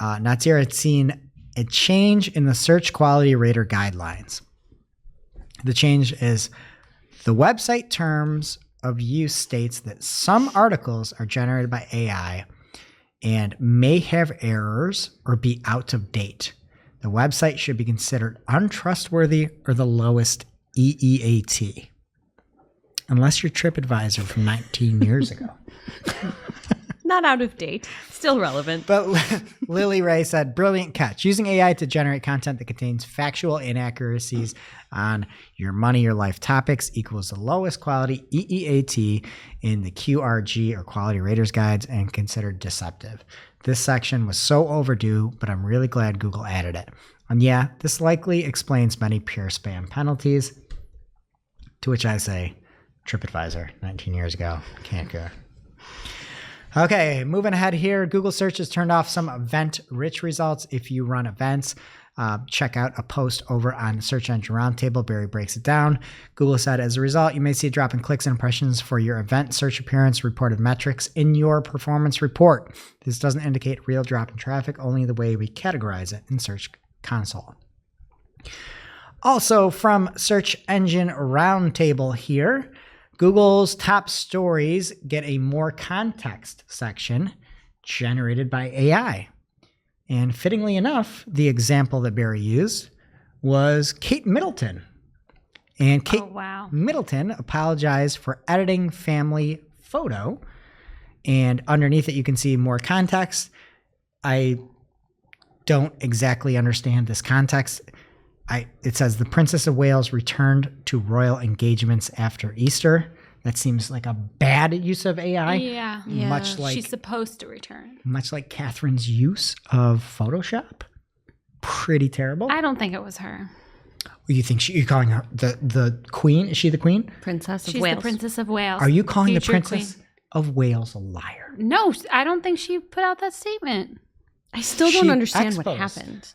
Speaker 3: Natsir had seen a change in the search quality rater guidelines. The change is the website terms of use states that some articles are generated by AI and may have errors or be out of date. The website should be considered untrustworthy or the lowest EEAT. Unless you're TripAdvisor from 19 years ago.
Speaker 2: Not out of date. Still relevant.
Speaker 3: But Lily Ray said, brilliant catch. Using AI to generate content that contains factual inaccuracies on your money, your life topics equals the lowest quality EEAT in the QRG or Quality Raters Guides and considered deceptive. This section was so overdue, but I'm really glad Google added it. And yeah, this likely explains many pure spam penalties. To which I say, TripAdvisor, 19 years ago, can't go. Okay, moving ahead here. Google search has turned off some event-rich results. If you run events, check out a post over on Search Engine Roundtable. Barry breaks it down. Google said, as a result, you may see a drop in clicks and impressions for your event search appearance reported metrics in your performance report. This doesn't indicate real drop in traffic, only the way we categorize it in Search Console. Also, from Search Engine Roundtable here, Google's top stories get a more context section generated by AI. And fittingly enough, the example that Barry used was Kate Middleton. And Kate Middleton apologized for editing family photo. And underneath it, you can see more context. I don't exactly understand this context. It says the Princess of Wales returned to royal engagements after Easter. That seems like a bad use of AI.
Speaker 1: Yeah.
Speaker 3: Much like
Speaker 1: she's supposed to return.
Speaker 3: Much like Catherine's use of Photoshop. Pretty terrible.
Speaker 1: I don't think it was her.
Speaker 3: You think you're calling her the queen? Is she the queen?
Speaker 2: Princess of
Speaker 1: She's
Speaker 2: Wales.
Speaker 1: the Princess of Wales.
Speaker 3: Are you calling the
Speaker 1: Future
Speaker 3: Princess
Speaker 1: queen.
Speaker 3: of Wales a liar?
Speaker 1: No, I don't think she put out that statement.
Speaker 2: I still
Speaker 3: She
Speaker 2: don't understand
Speaker 3: exposed.
Speaker 2: what happened.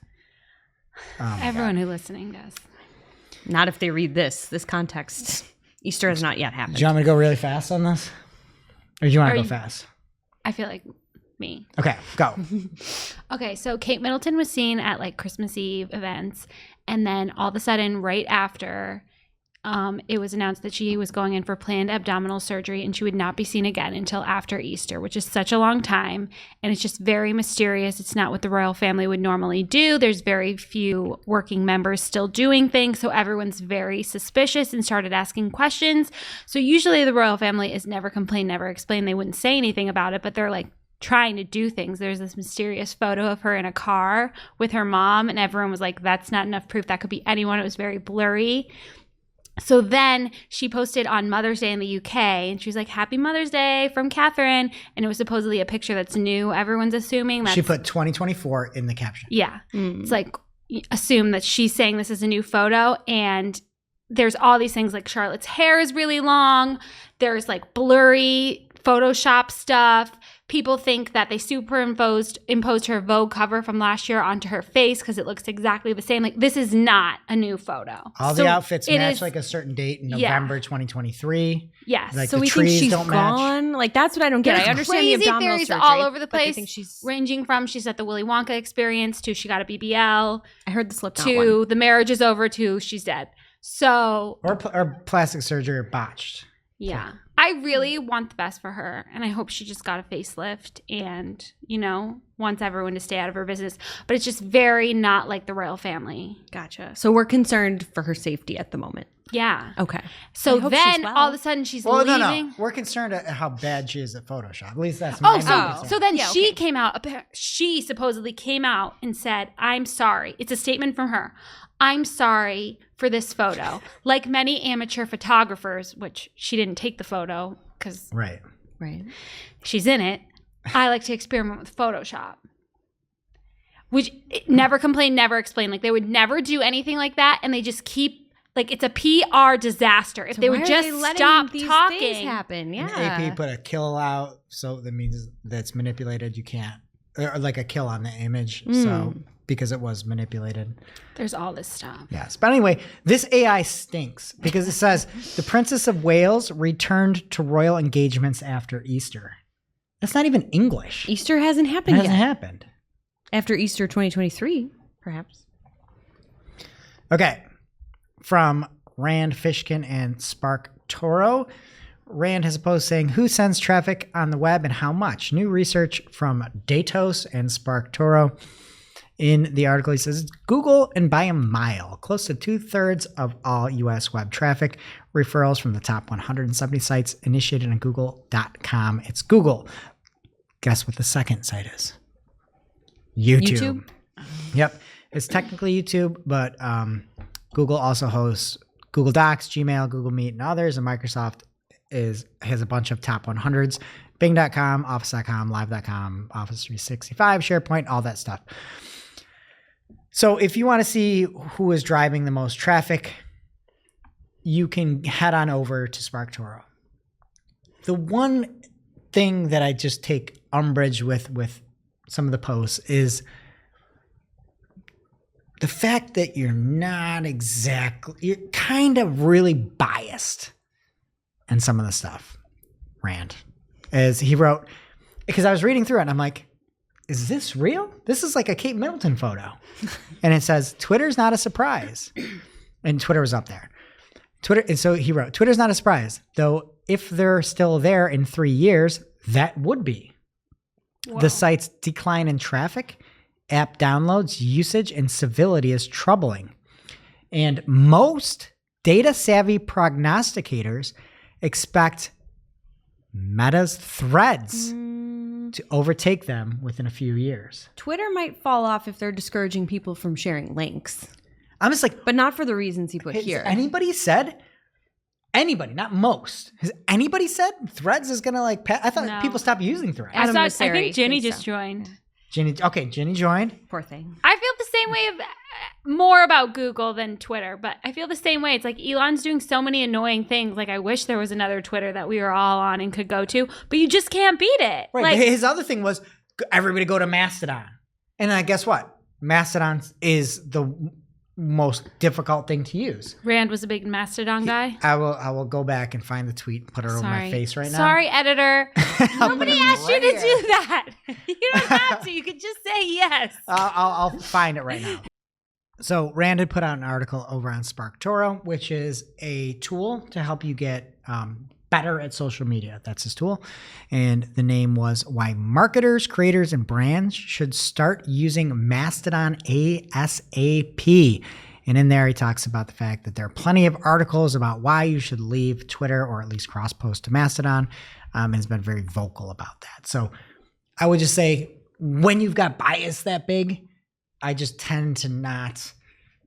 Speaker 3: Oh my
Speaker 1: Everyone
Speaker 3: God.
Speaker 1: who listening does.
Speaker 2: Not if they read this context. Easter has not yet happened.
Speaker 3: Do you want me to go really fast on this? Or do you want
Speaker 1: Are
Speaker 3: to go
Speaker 1: you-
Speaker 3: fast?
Speaker 1: I feel like me.
Speaker 3: Okay, go.
Speaker 1: Okay, so Kate Middleton was seen at like Christmas Eve events, and then all of a sudden, right after, it was announced that she was going in for planned abdominal surgery, and she would not be seen again until after Easter, which is such a long time, and it's just very mysterious. It's not what the royal family would normally do. There's very few working members still doing things, so everyone's very suspicious and started asking questions. So usually the royal family is never complained, never explained. They wouldn't say anything about it, but they're like trying to do things. There's this mysterious photo of her in a car with her mom, and everyone was like, that's not enough proof. That could be anyone. It was very blurry. So then she posted on Mother's Day in the UK, and she was like, Happy Mother's Day from Catherine. And it was supposedly a picture that's new. Everyone's assuming that
Speaker 3: She put 2024 in the caption.
Speaker 1: yeah. It's like, assume that she's saying this is a new photo. And there's all these things like Charlotte's hair is really long. There's like blurry Photoshop stuff. people think that they imposed her Vogue cover from last year onto her face because it looks exactly the same. Like, this is not a new photo.
Speaker 3: All
Speaker 1: So
Speaker 3: the outfits
Speaker 1: it
Speaker 3: match
Speaker 1: is-
Speaker 3: like a certain date in November 2023.
Speaker 1: Yes.
Speaker 3: Like
Speaker 2: So
Speaker 3: the
Speaker 2: we think
Speaker 3: trees
Speaker 2: she's
Speaker 3: don't match.
Speaker 2: gone. Like that's what I don't get.
Speaker 1: There's
Speaker 2: I understand the
Speaker 1: crazy
Speaker 2: abdominal
Speaker 1: theories
Speaker 2: surgery
Speaker 1: all over the
Speaker 2: but they
Speaker 1: place,
Speaker 2: think she's.
Speaker 1: ranging from she's at the Willy Wonka experience to she got a BBL
Speaker 2: I heard the Slipknot
Speaker 1: to
Speaker 2: one.
Speaker 1: the marriage is over to she's dead. So
Speaker 3: Or plastic surgery or botched.
Speaker 1: yeah, I really want the best for her, and I hope she just got a facelift and, you know, wants everyone to stay out of her business. But it's just very not like the royal family.
Speaker 2: Gotcha. So we're concerned for her safety at the moment.
Speaker 1: Yeah.
Speaker 2: Okay.
Speaker 1: So
Speaker 2: I hope she's
Speaker 1: then
Speaker 2: well.
Speaker 1: all of a sudden she's
Speaker 3: Well,
Speaker 1: leaving.
Speaker 3: no. We're concerned at how bad she is at Photoshop. At least that's my
Speaker 1: Oh,
Speaker 3: main concern.
Speaker 1: so then
Speaker 2: Yeah,
Speaker 1: she
Speaker 2: okay.
Speaker 1: came out. She supposedly came out and said, "I'm sorry." It's a statement from her. "I'm sorry for this photo." Like many amateur photographers, which she didn't take the photo because
Speaker 3: Right.
Speaker 2: Right.
Speaker 1: she's in it. I like to experiment with Photoshop. Which never complain, never explain. Like they would never do anything like that, and they just keep like it's a PR disaster. If
Speaker 2: So
Speaker 1: they
Speaker 2: why
Speaker 1: would
Speaker 2: are
Speaker 1: just
Speaker 2: they letting
Speaker 1: stop
Speaker 2: these things
Speaker 1: talking.
Speaker 2: happen?
Speaker 3: And
Speaker 2: Yeah.
Speaker 3: AP put a kill out, so that means that's manipulated. You can't, or like a kill on the image. So because it was manipulated.
Speaker 1: There's all this stuff.
Speaker 3: Yes. But anyway, this AI stinks because it says the Princess of Wales returned to royal engagements after Easter. That's not even English.
Speaker 2: Easter hasn't
Speaker 3: It
Speaker 2: happened
Speaker 3: hasn't
Speaker 2: yet.
Speaker 3: happened.
Speaker 2: After Easter 2023, perhaps.
Speaker 3: Okay. From Rand Fishkin and Spark Toro. Rand has a post saying, who sends traffic on the web and how much? New research from Datos and Spark Toro. In the article, he says, it's Google and by a mile. Close to 2/3 of all U.S. web traffic. Referrals from the top 170 sites initiated on Google.com. It's Google. Guess what the second site is? YouTube. Yep. It's technically YouTube, but Google also hosts Google Docs, Gmail, Google Meet, and others. And Microsoft has a bunch of top 100s. Bing.com, Office.com, Live.com, Office 365, SharePoint, all that stuff. So if you want to see who is driving the most traffic, you can head on over to SparkToro. The one thing that I just take umbrage with some of the posts is the fact that you're kind of really biased in some of the stuff, Rand. As he wrote, because I was reading through it and I'm like, is this real? This is like a Kate Middleton photo. And it says, Twitter's not a surprise. And Twitter was up there. And so he wrote, Twitter's not a surprise, though if they're still there in 3 years, that would be. The site's decline in traffic, app downloads, usage, and civility is troubling. And most data-savvy prognosticators expect Meta's Threads to overtake them within a few years.
Speaker 2: Twitter might fall off if they're discouraging people from sharing links,
Speaker 3: I'm just like,
Speaker 2: but not for the reasons he put
Speaker 3: has
Speaker 2: here.
Speaker 3: anybody said? Anybody, not most. Has anybody said Threads is gonna like? I thought
Speaker 1: No.
Speaker 3: people stopped using Threads.
Speaker 2: Adam
Speaker 1: I
Speaker 2: Mosseri
Speaker 1: think Jenny
Speaker 2: thinks
Speaker 1: just
Speaker 2: so.
Speaker 1: joined.
Speaker 3: Jenny joined.
Speaker 2: Poor thing.
Speaker 1: I feel the same way more about Google than Twitter, but I feel the same way. It's like Elon's doing so many annoying things. Like I wish there was another Twitter that we were all on and could go to, but you just can't beat it.
Speaker 3: Right.
Speaker 1: Like
Speaker 3: but his other thing was everybody go to Mastodon, and guess what? Mastodon is the most difficult thing to use.
Speaker 1: Rand was a big Mastodon guy.
Speaker 3: I will go back and find the tweet and put it over my face right now.
Speaker 1: Sorry, editor. Nobody asked you to
Speaker 3: right
Speaker 1: do that. You don't have to. You could just say yes.
Speaker 3: I'll find it right now. So Rand had put out an article over on SparkToro, which is a tool to help you get better at social media. That's his tool. And the name was Why Marketers, Creators, and Brands Should Start Using Mastodon ASAP. And in there, he talks about the fact that there are plenty of articles about why you should leave Twitter or at least cross-post to Mastodon, and has been very vocal about that. So I would just say, when you've got bias that big, I just tend to not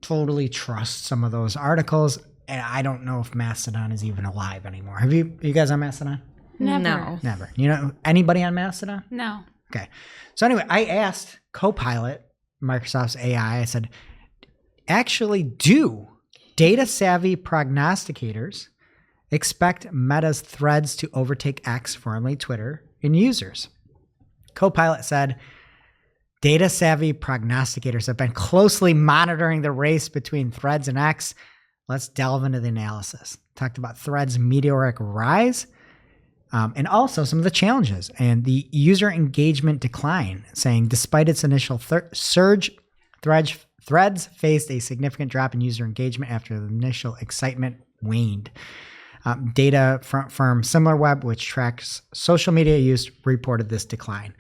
Speaker 3: totally trust some of those articles. And I don't know if Mastodon is even alive anymore. Are you guys on Mastodon?
Speaker 1: Never.
Speaker 2: No.
Speaker 3: Never. You know anybody on Mastodon?
Speaker 1: No.
Speaker 3: Okay. So anyway, I asked Copilot, Microsoft's AI, I said, actually, do data savvy prognosticators expect Meta's Threads to overtake X, formerly Twitter, in users? Copilot said, data-savvy prognosticators have been closely monitoring the race between Threads and X. Let's delve into the analysis. Talked about Threads' meteoric rise, and also some of the challenges and the user engagement decline, saying despite its initial surge, Threads faced a significant drop in user engagement after the initial excitement waned. Data firm SimilarWeb, which tracks social media use, reported this decline.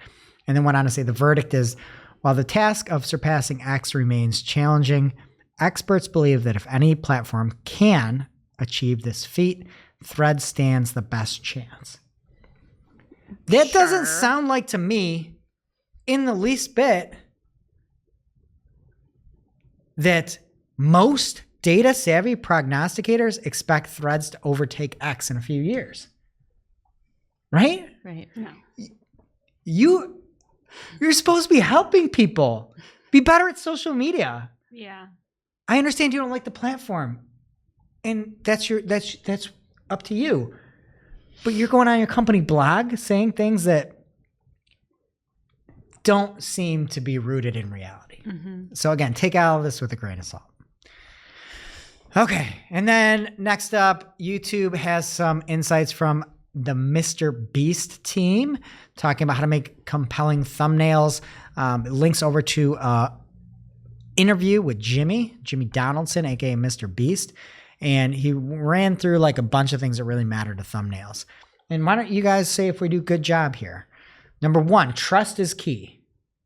Speaker 3: And then went on to say the verdict is, while the task of surpassing X remains challenging, experts believe that if any platform can achieve this feat, Threads stands the best chance. That doesn't sound like to me in the least bit that most data-savvy prognosticators expect Threads to overtake X in a few years. Right?
Speaker 2: Right.
Speaker 1: No.
Speaker 3: You're supposed to be helping people be better at social media.
Speaker 1: Yeah.
Speaker 3: I understand you don't like the platform, and that's up to you. But you're going on your company blog saying things that don't seem to be rooted in reality.
Speaker 1: Mm-hmm.
Speaker 3: So again, take all of this with a grain of salt. Okay, and then next up, YouTube has some insights from the Mr. Beast team talking about how to make compelling thumbnails. Links over to interview with Jimmy Donaldson, aka Mr. Beast. And he ran through like a bunch of things that really matter to thumbnails. And why don't you guys say if we do a good job here? Number 1, trust is key.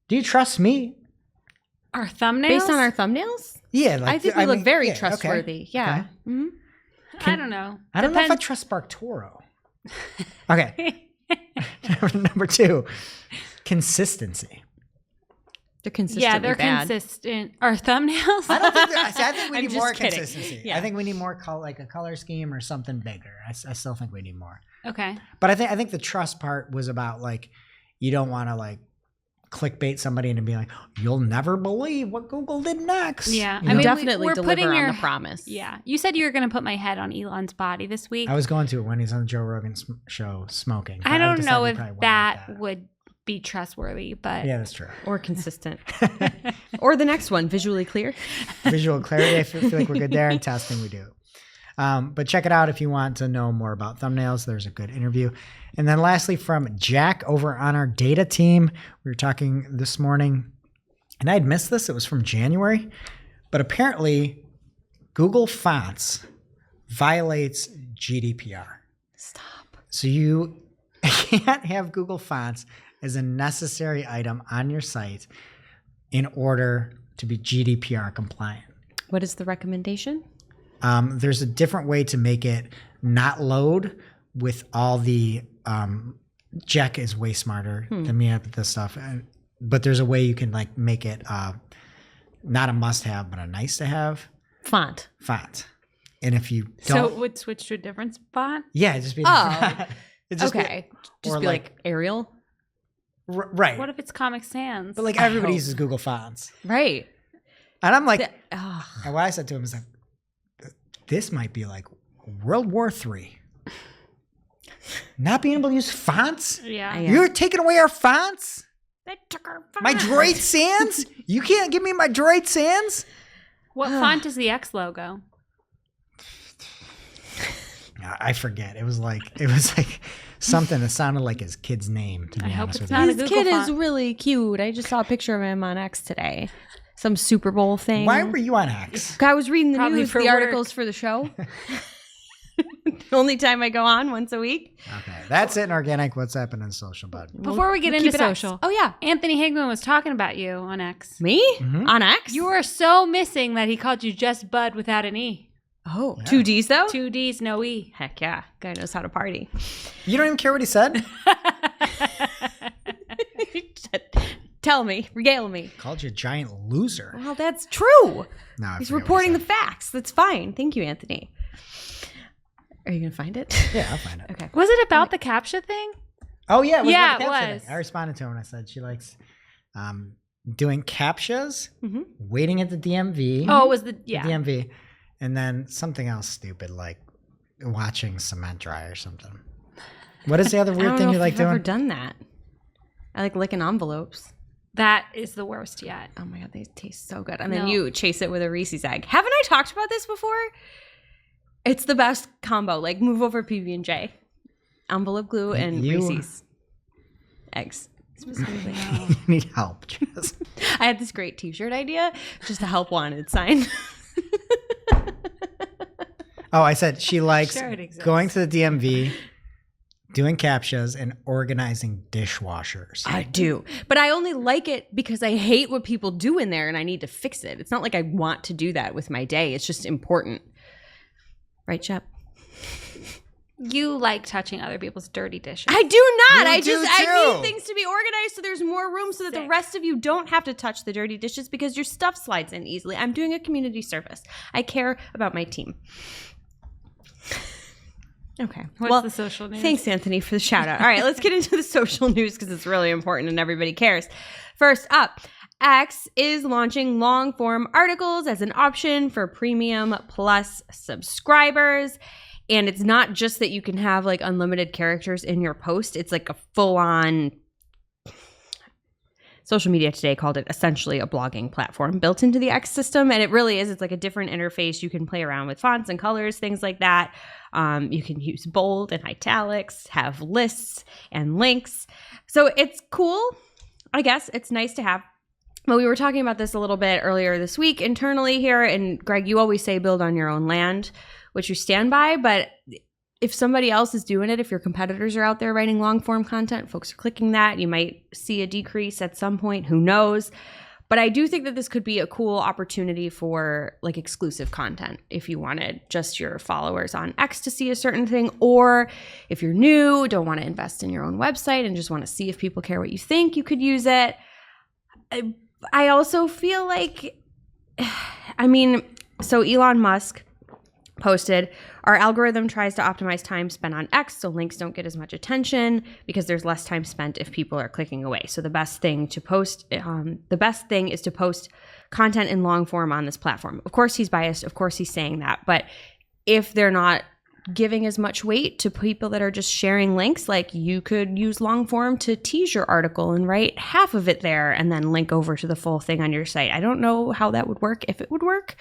Speaker 3: Do you trust me?
Speaker 1: Our thumbnails?
Speaker 2: Based on our thumbnails?
Speaker 3: Yeah.
Speaker 2: I think we look very
Speaker 3: okay.
Speaker 2: trustworthy. Yeah.
Speaker 3: Okay.
Speaker 2: Mhm.
Speaker 1: I don't know.
Speaker 3: I don't know if I trust Sparktoro. Okay. Number 2, consistency.
Speaker 2: They're consistently
Speaker 1: Yeah, they're
Speaker 2: bad.
Speaker 1: consistent. Our thumbnails?
Speaker 3: I don't think I think we
Speaker 2: I'm
Speaker 3: need
Speaker 2: just
Speaker 3: more
Speaker 2: kidding.
Speaker 3: consistency.
Speaker 2: Yeah.
Speaker 3: I think we need more like a color scheme or something bigger. I still think we need more.
Speaker 1: Okay.
Speaker 3: But I think the trust part was about like you don't want to like clickbait somebody into being like, you'll never believe what Google did next.
Speaker 1: Yeah.
Speaker 3: You
Speaker 2: I
Speaker 3: know?
Speaker 2: mean, definitely
Speaker 1: we're
Speaker 2: deliver
Speaker 1: putting
Speaker 2: on the promise.
Speaker 1: Yeah. You said you were going to put my head on Elon's body this week.
Speaker 3: I was going to when he's on the Joe Rogan show smoking.
Speaker 1: I don't know if
Speaker 3: decided probably
Speaker 1: that
Speaker 3: won't like
Speaker 1: would be trustworthy, but
Speaker 3: Yeah, that's true.
Speaker 2: Or consistent. Or the next one, visually clear.
Speaker 3: Visual clarity, I feel like we're good there. And testing, we do. But check it out if you want to know more about thumbnails. There's a good interview. And then lastly, from Jack over on our data team, we were talking this morning, and I'd missed this. It was from January. But apparently, Google Fonts violates GDPR.
Speaker 2: Stop.
Speaker 3: So you can't have Google Fonts as a necessary item on your site in order to be GDPR compliant.
Speaker 2: What is the recommendation?
Speaker 3: There's a different way to make it not load with all the Jack is way smarter than me at this stuff. But there's a way you can like make it not a must-have, but a nice-to-have
Speaker 2: Font.
Speaker 3: And if you
Speaker 1: so
Speaker 3: don't,
Speaker 1: it would switch to a different font?
Speaker 3: yeah, it'd just be it'd just be-
Speaker 2: Okay. Just
Speaker 3: or
Speaker 2: be like Arial.
Speaker 3: right.
Speaker 1: What if it's Comic Sans?
Speaker 3: But like everybody uses Google Fonts,
Speaker 2: Right.
Speaker 3: and I'm like,
Speaker 2: Oh.
Speaker 3: and what I said to him is like, this might be like World War III. Not being able to use fonts.
Speaker 1: Yeah.
Speaker 2: Yeah.
Speaker 3: You're taking away our fonts.
Speaker 2: They took our
Speaker 3: My Droid Sans? You can't give me my Droid Sans?
Speaker 1: What font is the X logo?
Speaker 3: I forget. It was like something that sounded like his kid's name, to be
Speaker 1: I hope
Speaker 3: honest
Speaker 1: it's
Speaker 3: with
Speaker 1: not
Speaker 3: you.
Speaker 1: a
Speaker 2: His
Speaker 1: Google
Speaker 2: kid
Speaker 1: font.
Speaker 2: is really cute. I just saw a picture of him on X today. Some Super Bowl thing.
Speaker 3: Why were you on X?
Speaker 2: I was reading the
Speaker 1: Probably
Speaker 2: news,
Speaker 1: for
Speaker 2: the
Speaker 1: work.
Speaker 2: articles for the show. The only time I go on, once a week.
Speaker 3: Okay, that's it in organic. What's happening in social, bud?
Speaker 1: Before we get
Speaker 2: We'll
Speaker 1: into
Speaker 2: keep it X.
Speaker 1: social,
Speaker 2: Oh, yeah.
Speaker 1: Anthony Higman was talking about you on X.
Speaker 2: Me?
Speaker 3: Mhm.
Speaker 2: On X?
Speaker 1: You were so missing that he called you just Bud without an E.
Speaker 2: Oh,
Speaker 3: Yeah.
Speaker 2: 2 Ds though?
Speaker 1: 2 D's, no E.
Speaker 2: Heck yeah. Guy knows how to party.
Speaker 3: You don't even care what he said?
Speaker 2: Tell me. Regale me.
Speaker 3: Called you a giant loser.
Speaker 2: Well, that's true.
Speaker 3: No, I
Speaker 2: He's
Speaker 3: forget what he
Speaker 2: reporting the
Speaker 3: said.
Speaker 2: facts. That's fine. Thank you, Anthony. Are you going to find it?
Speaker 3: Yeah, I'll find it.
Speaker 2: Okay.
Speaker 1: Was it about the CAPTCHA thing?
Speaker 3: Oh, yeah.
Speaker 1: Yeah,
Speaker 3: about the
Speaker 1: it
Speaker 3: captcha
Speaker 1: was.
Speaker 3: thing. I responded to her and I said she likes doing captchas,
Speaker 2: Mhm.
Speaker 3: waiting at the DMV.
Speaker 1: Oh, it was the,
Speaker 3: the
Speaker 1: yeah.
Speaker 3: DMV, and then something else stupid like watching cement dry or something. What is the other
Speaker 2: I
Speaker 3: weird
Speaker 2: don't
Speaker 3: thing
Speaker 2: know
Speaker 3: you
Speaker 2: if
Speaker 3: like
Speaker 2: I've ever
Speaker 3: doing?
Speaker 2: done that. I like licking envelopes.
Speaker 1: That is the worst yet.
Speaker 2: Oh my God, they taste so good. And then you chase it with a Reese's egg. Haven't I talked about this before? It's the best combo. Like, move over PB&J. Envelope glue and Reese's eggs. Specifically.
Speaker 3: You need help, Jess.
Speaker 2: I had this great t-shirt idea, just a help wanted sign.
Speaker 3: Oh, I said she likes
Speaker 1: Sure it exists.
Speaker 3: going to the DMV, doing CAPTCHAs, and organizing dishwashers.
Speaker 2: I do. But I only like it because I hate what people do in there and I need to fix it. It's not like I want to do that with my day. It's just important. Right, Shep?
Speaker 1: You like touching other people's dirty dishes.
Speaker 2: I do not.
Speaker 3: You
Speaker 2: I
Speaker 3: do
Speaker 2: need
Speaker 3: too.
Speaker 2: things to be organized so there's more room so that the rest of you don't have to touch the dirty dishes because your stuff slides in easily. I'm doing a community service. I care about my team. Okay.
Speaker 1: What's the social news?
Speaker 2: Thanks, Anthony, for the shout out. All right, let's get into the social news because it's really important and everybody cares. First up, X is launching long form articles as an option for Premium Plus subscribers. And it's not just that you can have like unlimited characters in your post. It's like a full-on, Social Media Today called it essentially a blogging platform built into the X system. And it really is. It's like a different interface. You can play around with fonts and colors, things like that. You can use bold and italics, have lists and links. So it's cool. I guess it's nice to have. But we were talking about this a little bit earlier this week internally here. And Greg, you always say build on your own land, which you stand by. But if somebody else is doing it, if your competitors are out there writing long form content, folks are clicking that, you might see a decrease at some point. Who knows? But I do think that this could be a cool opportunity for like exclusive content if you wanted just your followers on X to see a certain thing, or if you're new, don't want to invest in your own website and just want to see if people care what you think, you could use it. I also feel like, so Elon Musk posted, our algorithm tries to optimize time spent on X so links don't get as much attention because there's less time spent if people are clicking away. So the best thing is to post content in long form on this platform. Of course he's biased. Of course he's saying that. But if they're not giving as much weight to people that are just sharing links, like you could use long form to tease your article and write half of it there and then link over to the full thing on your site. I don't know how that would work, if it would work,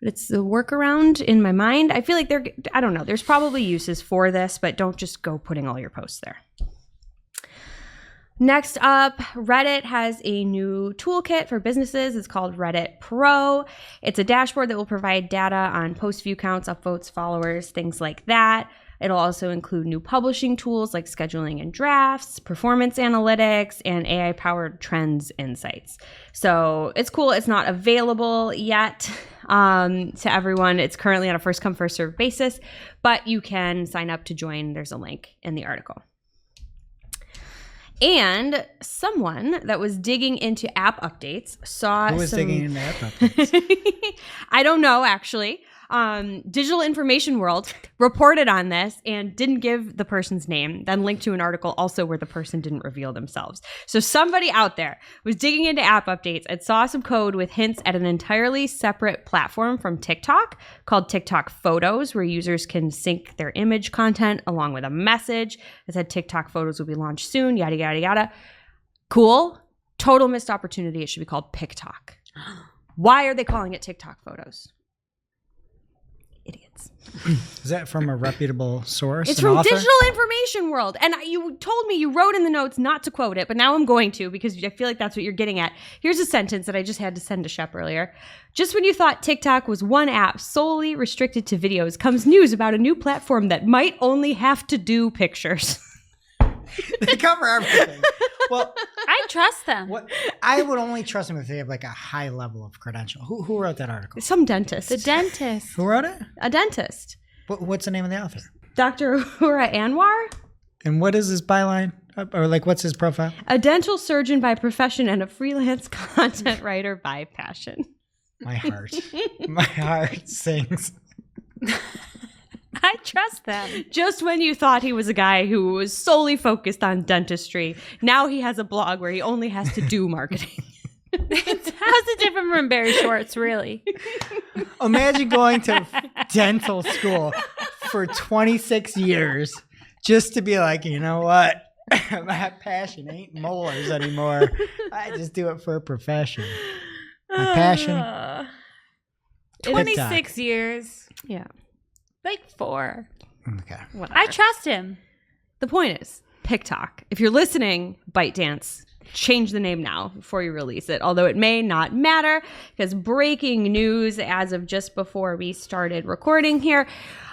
Speaker 2: but it's the workaround in my mind. I feel like I don't know, there's probably uses for this, but don't just go putting all your posts there. Next up, Reddit has a new toolkit for businesses. It's called Reddit Pro. It's a dashboard that will provide data on post view counts, upvotes, followers, things like that. It'll also include new publishing tools like scheduling and drafts, performance analytics, and AI-powered trends insights. So it's cool. It's not available yet to everyone. It's currently on a first-come, first-served basis, but you can sign up to join. There's a link in the article. And someone that was digging into app updates saw
Speaker 3: Who was digging into app updates?
Speaker 2: I don't know, actually. Digital Information World reported on this and didn't give the person's name, then linked to an article also where the person didn't reveal themselves. So somebody out there was digging into app updates and saw some code with hints at an entirely separate platform from TikTok called TikTok Photos, where users can sync their image content along with a message that said TikTok Photos will be launched soon, yada, yada, yada. Cool. Total missed opportunity. It should be called PicTok. Why are they calling it TikTok Photos? Idiots.
Speaker 3: Is that from a reputable source?
Speaker 2: It's
Speaker 3: an
Speaker 2: from
Speaker 3: author?
Speaker 2: Digital Information World. And you told me, you wrote in the notes not to quote it, but now I'm going to because I feel like that's what you're getting at. Here's a sentence that I just had to send to Shep earlier. Just when you thought TikTok was one app solely restricted to videos, comes news about a new platform that might only have to do pictures.
Speaker 3: They cover everything. Well,
Speaker 1: I trust them.
Speaker 3: what I would only trust them if they have like a high level of credential. Who wrote that article?
Speaker 2: Some dentist.
Speaker 1: The dentist.
Speaker 3: Who wrote it?
Speaker 2: A dentist.
Speaker 3: What's the name of the author?
Speaker 2: Dr. Hura Anwar,
Speaker 3: And what is his byline? Or like, what's his profile?
Speaker 2: a dental surgeon by profession and a freelance content writer by passion.
Speaker 3: My heart sings.
Speaker 1: I trust them.
Speaker 2: Just when you thought he was a guy who was solely focused on dentistry, now he has a blog where he only has to do marketing.
Speaker 1: How's it different from Barry Schwartz, really?
Speaker 3: Imagine going to dental school for 26 years just to be like, you know what? My passion ain't molars anymore. I just do it for a profession. My passion.
Speaker 1: 26 years.
Speaker 2: Yeah.
Speaker 1: Like 4.
Speaker 3: Okay.
Speaker 2: Whatever.
Speaker 1: I trust him.
Speaker 2: The point is, TikTok. If you're listening, ByteDance, change the name now before you release it, although it may not matter, because breaking news as of just before we started recording here,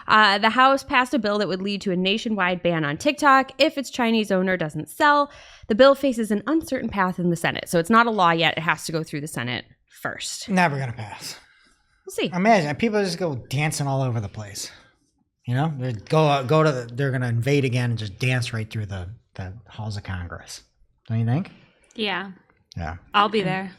Speaker 2: the House passed a bill that would lead to a nationwide ban on TikTok if its Chinese owner doesn't sell. The bill faces an uncertain path in the Senate, so it's not a law yet. It has to go through the Senate first.
Speaker 3: Never gonna pass.
Speaker 2: We'll see.
Speaker 3: Imagine people just go dancing all over the place. You know, they're gonna invade again and just dance right through the halls of Congress. Don't you think?
Speaker 1: Yeah.
Speaker 3: Yeah.
Speaker 1: I'll be there.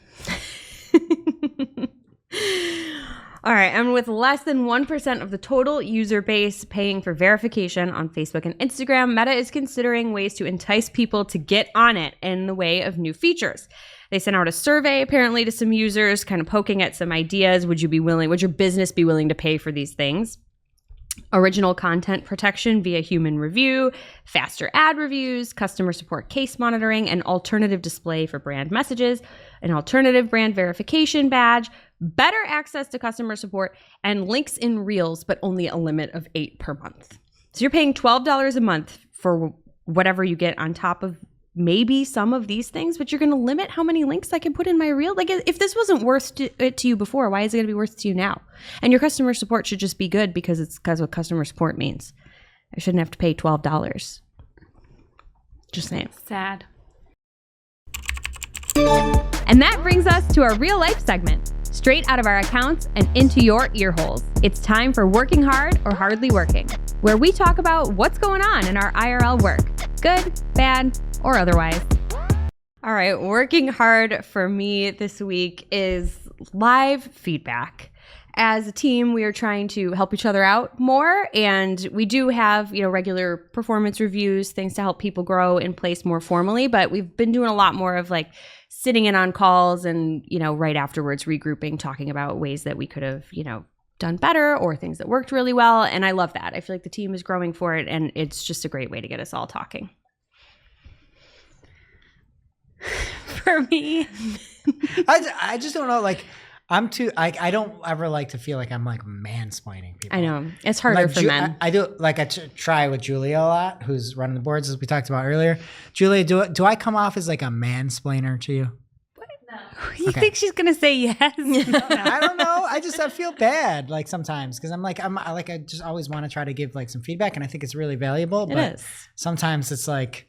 Speaker 2: All right, and with less than 1% of the total user base paying for verification on Facebook and Instagram, Meta is considering ways to entice people to get on it in the way of new features. They sent out a survey apparently to some users, kind of poking at some ideas. Would your business be willing to pay for these things? Original content protection via human review, faster ad reviews, customer support case monitoring, an alternative display for brand messages, an alternative brand verification badge, better access to customer support, and links in Reels, but only a limit of 8 per month. So you're paying $12 a month for whatever you get on top of maybe some of these things, but you're going to limit how many links I can put in my reel. Like, if this wasn't worth it to you before, why is it going to be worth it to you now? And your customer support should just be good because it's what customer support means. I shouldn't have to pay $12. Just saying.
Speaker 1: Sad.
Speaker 2: And that brings us to our real life segment, straight out of our accounts and into your ear holes. It's time for Working Hard or Hardly Working, where we talk about what's going on in our IRL work, good, bad, or otherwise. All right, working hard for me this week is live feedback. As a team, we are trying to help each other out more, and we do have, regular performance reviews, things to help people grow in place more formally, but we've been doing a lot more of like sitting in on calls and, right afterwards regrouping, talking about ways that we could have, done better or things that worked really well, and I love that. I feel like the team is growing for it, and it's just a great way to get us all talking.
Speaker 1: For me,
Speaker 3: I just don't know. Like, I don't ever like to feel like I'm like mansplaining people.
Speaker 2: I know. It's harder for men.
Speaker 3: I do like try with Julia a lot, who's running the boards, as we talked about earlier. Julia, do I come off as like a mansplainer to you?
Speaker 1: you think she's gonna say yes?
Speaker 3: I don't know. I feel bad like sometimes because I just always want to try to give like some feedback, and I think it's really valuable.
Speaker 2: It
Speaker 3: But
Speaker 2: is.
Speaker 3: sometimes it's like,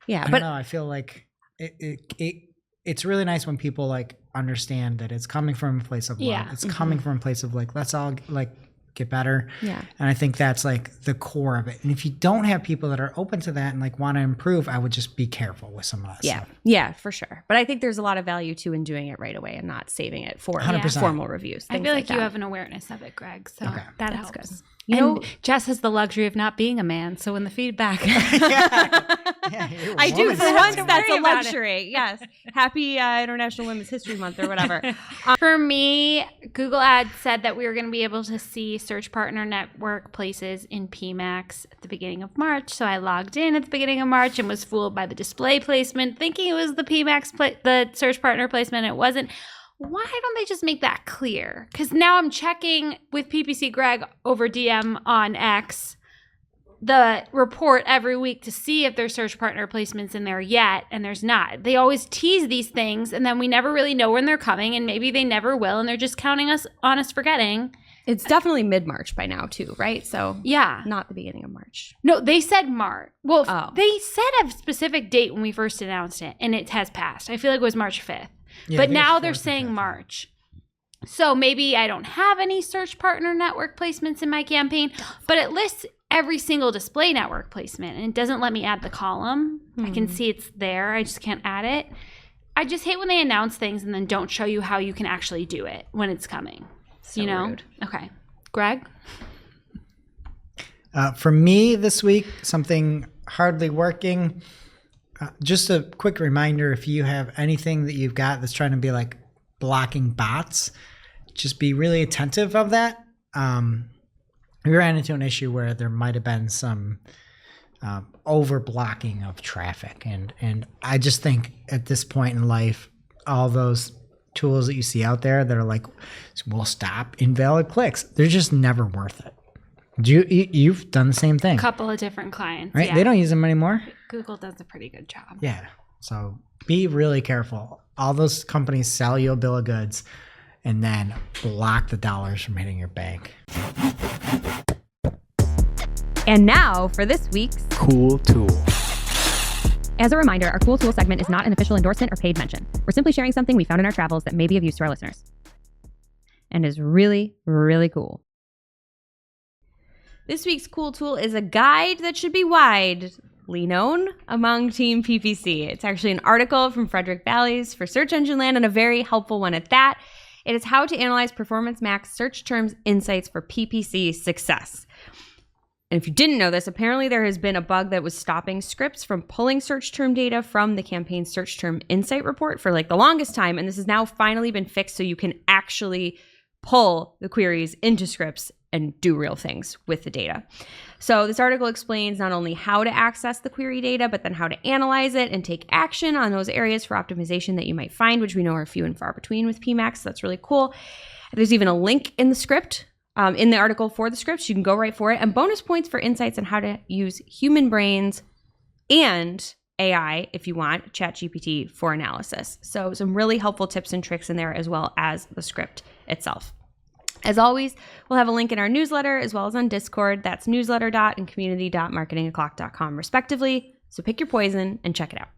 Speaker 2: Yeah,
Speaker 3: I don't know. I feel like it's really nice when people like understand that it's coming from a place of love.
Speaker 1: Yeah.
Speaker 3: It's coming from a place of like, let's all like get better.
Speaker 2: Yeah.
Speaker 3: And I think that's like the core of it. And if you don't have people that are open to that and like want to improve, I would just be careful with some of that stuff.
Speaker 2: Yeah, for sure. But I think there's a lot of value too in doing it right away and not saving it for
Speaker 3: 100%.
Speaker 2: formal reviews.
Speaker 1: I
Speaker 2: things
Speaker 1: feel like you
Speaker 2: that.
Speaker 1: have an awareness of it, Greg. So
Speaker 3: Okay.
Speaker 1: that
Speaker 2: That's
Speaker 1: helps.
Speaker 2: good.
Speaker 1: And Jess has the luxury of not being a man, so when the feedback,
Speaker 3: Yeah, you're a
Speaker 2: I do
Speaker 3: woman.
Speaker 2: for once.
Speaker 1: to
Speaker 2: That's
Speaker 1: worry
Speaker 2: a
Speaker 1: about it.
Speaker 2: luxury. Yes. Happy International Women's History Month or whatever.
Speaker 1: For me, Google Ads said that we were going to be able to see search partner network places in PMAX at the beginning of March. So I logged in at the beginning of March and was fooled by the display placement, thinking it was the PMAX, the search partner placement. It wasn't. Why don't they just make that clear? Because now I'm checking with PPC Greg over DM on X the report every week to see if there's search partner placements in there yet, and there's not. They always tease these things, and then we never really know when they're coming, and maybe they never will, and they're just counting us on us forgetting.
Speaker 2: It's definitely mid-March by now too, right? So
Speaker 1: Yeah.
Speaker 2: not the beginning of March.
Speaker 1: No, they said March. Well,
Speaker 2: Oh.
Speaker 1: they said a specific date when we first announced it, and it has passed. I feel like it was March 5th.
Speaker 3: Yeah, I
Speaker 1: But
Speaker 3: think it's
Speaker 1: now they're
Speaker 3: 4th and
Speaker 1: saying
Speaker 3: 5th.
Speaker 1: March. So maybe I don't have any search partner network placements in my campaign, but it lists every single display network placement, and it doesn't let me add the column. I can see it's there. I just can't add it. I just hate when they announce things and then don't show you how you can actually do it when it's coming.
Speaker 2: So rude.
Speaker 1: Okay. Greg?
Speaker 3: For me this week, something hardly working. Just a quick reminder, if you have anything that you've got that's trying to be like blocking bots, just be really attentive of that. We ran into an issue where there might have been some over blocking of traffic. And I just think at this point in life, all those tools that you see out there that are like, will stop invalid clicks, they're just never worth it. You've done the same thing.
Speaker 1: A couple of different clients.
Speaker 3: Right?
Speaker 1: Yeah.
Speaker 3: They don't use them anymore.
Speaker 1: Google does a pretty good job.
Speaker 3: Yeah. So be really careful. All those companies sell you a bill of goods and then block the dollars from hitting your bank.
Speaker 2: And now for this week's
Speaker 6: Cool Tool.
Speaker 2: As a reminder, our Cool Tool segment is not an official endorsement or paid mention. We're simply sharing something we found in our travels that may be of use to our listeners. And is really, really cool. This week's Cool Tool is a guide that should be widely known among Team PPC. It's actually an article from Frederick Valleys for Search Engine Land, and a very helpful one at that. It is how to analyze Performance Max search terms insights for PPC success. And if you didn't know this, apparently there has been a bug that was stopping scripts from pulling search term data from the campaign search term insight report for like the longest time. And this has now finally been fixed so you can actually pull the queries into scripts and do real things with the data. So this article explains not only how to access the query data, but then how to analyze it and take action on those areas for optimization that you might find, which we know are few and far between with PMax. So that's really cool. There's even a link in the script, in the article for the scripts. You can go right for it. And bonus points for insights on how to use human brains and AI, if you want, ChatGPT for analysis. So some really helpful tips and tricks in there, as well as the script itself. As always, we'll have a link in our newsletter as well as on Discord. That's newsletter.and and community.marketingoclock.com respectively. So pick your poison and check it out.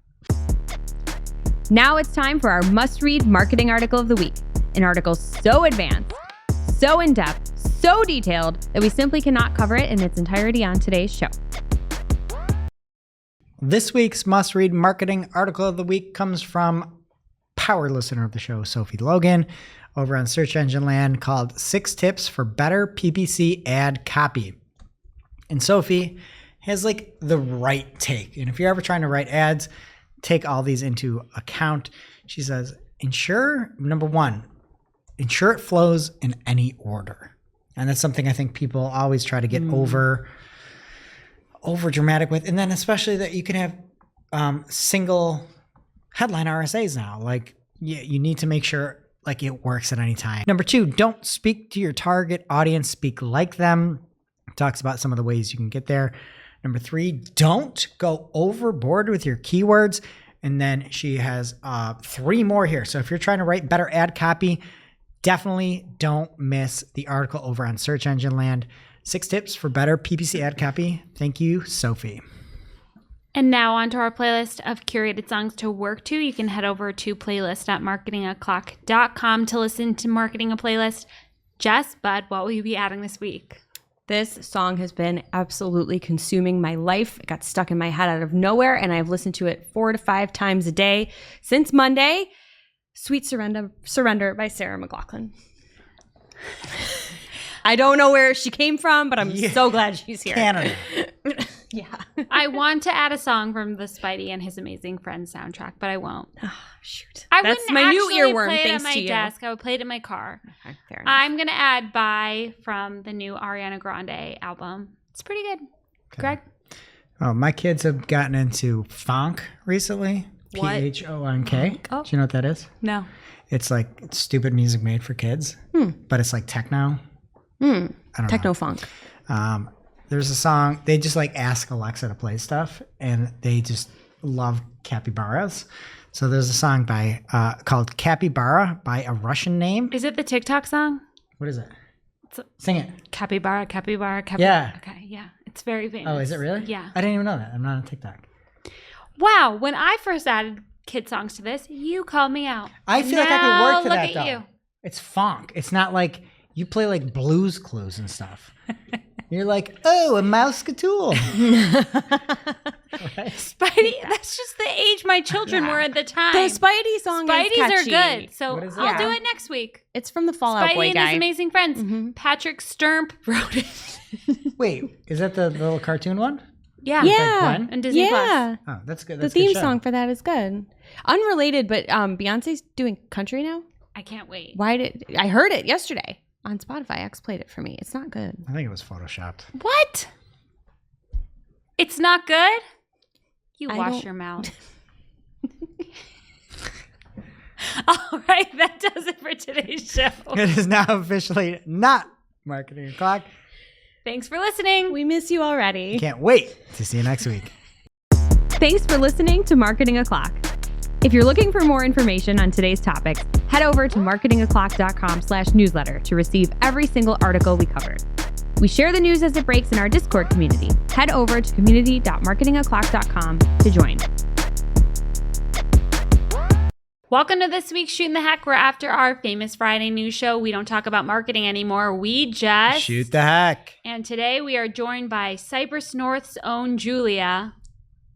Speaker 2: Now it's time for our must-read marketing article of the week. An article so advanced, so in-depth, so detailed that we simply cannot cover it in its entirety on today's show.
Speaker 3: This week's must-read marketing article of the week comes from power listener of the show, Sophie Logan, over on Search Engine Land, called 6 Tips for Better PPC Ad Copy. And Sophie has like the right take. And if you're ever trying to write ads, take all these into account. She says, number 1, ensure it flows in any order. And that's something I think people always try to get over dramatic with. And then especially that you can have single headline RSAs now. Like you need to make sure like it works at any time. Number 2, don't speak to your target audience, speak like them. Talks about some of the ways you can get there. Number 3, don't go overboard with your keywords. And then she has 3 more here. So if you're trying to write better ad copy, definitely don't miss the article over on Search Engine Land. 6 tips for better PPC ad copy. Thank you, Sophie.
Speaker 1: And now onto our playlist of curated songs to work to. You can head over to playlist.marketingoclock.com to listen to Marketing a Playlist. Jess, Bud, what will you be adding this week?
Speaker 2: This song has been absolutely consuming my life. It got stuck in my head out of nowhere, and I've listened to it 4 to 5 times a day since Monday. Sweet Surrender by Sarah McLachlan. I don't know where she came from, but I'm so glad she's here.
Speaker 3: Canada.
Speaker 2: Yeah.
Speaker 1: I want to add a song from the Spidey and His Amazing Friends soundtrack, but I won't.
Speaker 2: Oh, shoot.
Speaker 1: I
Speaker 2: That's
Speaker 1: wouldn't
Speaker 2: my new
Speaker 1: actually
Speaker 2: earworm,
Speaker 1: play it
Speaker 2: thanks
Speaker 1: at my
Speaker 2: to you.
Speaker 1: desk. I would play it in my car.
Speaker 2: Okay, fair enough.
Speaker 1: I'm going to add Bye from the new Ariana Grande album. It's pretty good.
Speaker 3: Okay.
Speaker 1: Greg?
Speaker 3: Oh, my kids have gotten into funk recently.
Speaker 1: What?
Speaker 3: Phonk.
Speaker 1: Oh.
Speaker 3: Do you know what that is?
Speaker 1: No.
Speaker 3: It's like stupid music made for kids, but it's like techno. I don't
Speaker 2: Techno
Speaker 3: know.
Speaker 2: funk.
Speaker 3: There's a song, they just like ask Alexa to play stuff, and they just love capybaras. So there's a song by called Capybara by a Russian name.
Speaker 1: Is it the TikTok song?
Speaker 3: What is it? Sing it.
Speaker 1: Capybara, capybara, capybara.
Speaker 3: Yeah.
Speaker 1: Okay, yeah. It's very famous.
Speaker 3: Oh, is it really?
Speaker 1: Yeah.
Speaker 3: I didn't even know that. I'm not on TikTok.
Speaker 1: Wow. When I first added kid songs to this, you called me out.
Speaker 3: I feel like I could work to
Speaker 1: Now
Speaker 3: that
Speaker 1: look
Speaker 3: though.
Speaker 1: at you.
Speaker 3: It's funk. It's not like you play like Blues Clues and stuff. You're like, oh, a Mousketool. Right?
Speaker 1: Spidey, that's just the age my children were at the time.
Speaker 2: The Spidey song
Speaker 1: Spidey's
Speaker 2: is catchy.
Speaker 1: are good. So
Speaker 3: What is it?
Speaker 1: I'll do
Speaker 2: Yeah.
Speaker 1: it next week.
Speaker 2: It's from the Fall Out
Speaker 1: Spidey
Speaker 2: Boy
Speaker 1: and
Speaker 2: guy.
Speaker 1: His Amazing Friends.
Speaker 2: Mhm.
Speaker 1: Patrick Stump wrote it.
Speaker 3: Wait, is that the little cartoon one?
Speaker 1: Yeah.
Speaker 2: Yeah.
Speaker 3: Gwen?
Speaker 1: And Disney
Speaker 2: yeah.
Speaker 3: Oh, that's good.
Speaker 2: The
Speaker 3: That's a good
Speaker 2: theme
Speaker 3: show.
Speaker 2: song for that is good. Unrelated, but Beyonce's doing country now.
Speaker 1: I can't wait.
Speaker 2: I heard it yesterday on Spotify. X played it for me. It's not good.
Speaker 3: I think it was photoshopped.
Speaker 1: What? It's not good? You
Speaker 2: I
Speaker 1: wash
Speaker 2: don't-
Speaker 1: your mouth. All right, that does it for today's show.
Speaker 3: It is now officially not Marketing O'Clock.
Speaker 1: Thanks for listening.
Speaker 2: We miss you already.
Speaker 3: Can't wait to see you next week.
Speaker 2: Thanks for listening to Marketing O'Clock. If you're looking for more information on today's topics, head over to marketingoclock.com/newsletter to receive every single article we covered. We share the news as it breaks in our Discord community. Head over to community.marketingoclock.com to join.
Speaker 1: Welcome to this week's Shootin' the Heck. We're after our famous Friday news show. We don't talk about marketing anymore. We just
Speaker 3: Shoot the heck.
Speaker 1: And today we are joined by Cypress North's own Julia.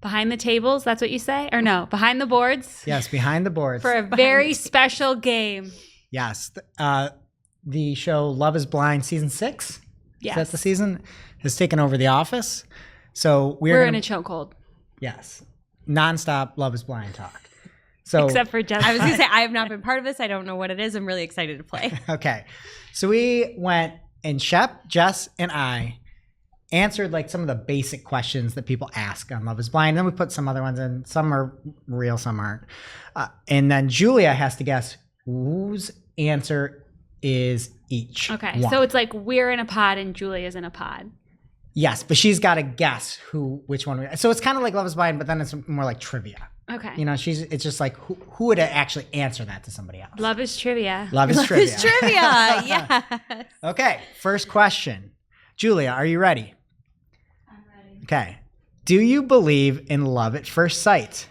Speaker 1: Behind the tables, that's what you say? Or no, behind the boards
Speaker 3: Yes, behind the boards.
Speaker 1: for a very special game.
Speaker 3: Yes. The show Love is Blind season 6.
Speaker 1: Yes.
Speaker 3: Is that the season? Has taken over The Office. So
Speaker 1: We're in
Speaker 3: gonna,
Speaker 1: a chokehold.
Speaker 3: Yes. Nonstop Love is Blind talk. So
Speaker 1: Except for Jessica.
Speaker 2: I was going to say, I have not been part of this. I don't know what it is. I'm really excited to play.
Speaker 3: okay. So we went and Shep, Jess, and I answered like some of the basic questions that people ask on Love is Blind. Then we put some other ones in. Some are real, some aren't. And then Julia has to guess whose answer is each.
Speaker 1: Okay,
Speaker 3: one.
Speaker 1: so it's like we're in a pod and Julia's in a pod.
Speaker 3: Yes, but she's got to guess which one. So it's kind of like Love is Blind, but then it's more like trivia.
Speaker 1: Okay.
Speaker 3: You know, it's just like who would actually answer that to somebody else?
Speaker 1: Love is trivia.
Speaker 3: Love is trivia.
Speaker 2: It's trivia. Yes.
Speaker 3: Okay, first question. Julia, are you ready?
Speaker 1: I'm ready.
Speaker 3: Okay. Do you believe in love at first sight?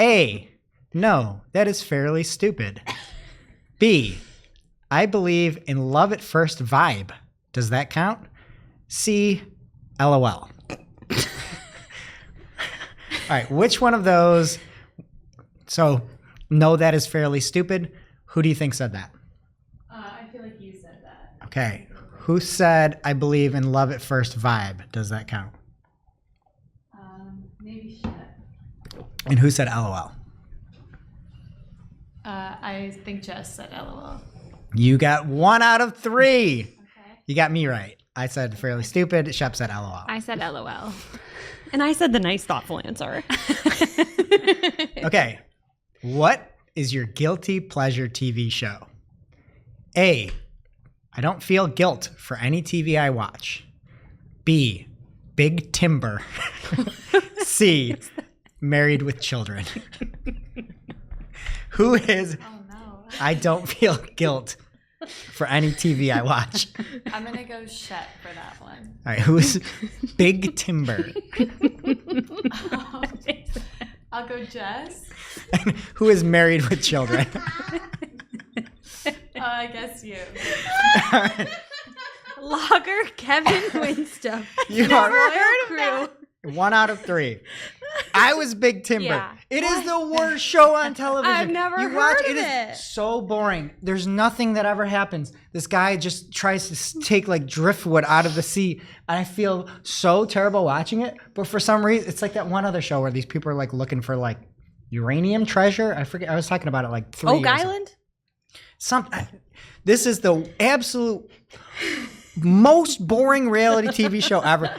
Speaker 3: A, no, that is fairly stupid. B, I believe in love at first vibe. Does that count? C, LOL. All right, which one of those? So, no, that is fairly stupid. Who do you think said that?
Speaker 1: I feel like you said that.
Speaker 3: Okay. Who said, I believe in love at first vibe? Does that count?
Speaker 1: Maybe shit.
Speaker 3: And who said LOL?
Speaker 1: I think Jess said LOL.
Speaker 3: You got 1 out of 3.
Speaker 1: Okay.
Speaker 3: You got me right. I said fairly stupid. Shep said LOL.
Speaker 1: I said LOL.
Speaker 2: And I said the nice, thoughtful answer.
Speaker 3: Okay. What is your guilty pleasure TV show? A, I don't feel guilt for any TV I watch. B, Big Timber. C, Married with Children. Who is
Speaker 1: Oh no.
Speaker 3: I don't feel guilt for any TV I watch?
Speaker 1: I'm gonna go shut for that one.
Speaker 3: All right, who's Big Timber?
Speaker 1: I'll go Jess.
Speaker 3: And who is Married with Children?
Speaker 1: I guess you.
Speaker 2: Logger Kevin Winstup.
Speaker 3: You
Speaker 2: Never
Speaker 3: are
Speaker 2: heard of that.
Speaker 3: 1 out of 3. I was Big Timber.
Speaker 1: Yeah.
Speaker 3: It is the worst show on television.
Speaker 2: I've never
Speaker 3: you
Speaker 2: heard
Speaker 3: watch,
Speaker 2: of
Speaker 3: it.
Speaker 2: it.
Speaker 3: Is so boring. There's nothing that ever happens. This guy just tries to take like driftwood out of the sea, and I feel so terrible watching it. But for some reason, it's like that one other show where these people are like looking for like uranium treasure. I forget. I was talking about it like 3
Speaker 2: Oak
Speaker 3: years ago.
Speaker 2: Island?
Speaker 3: This is the absolute most boring reality TV show ever.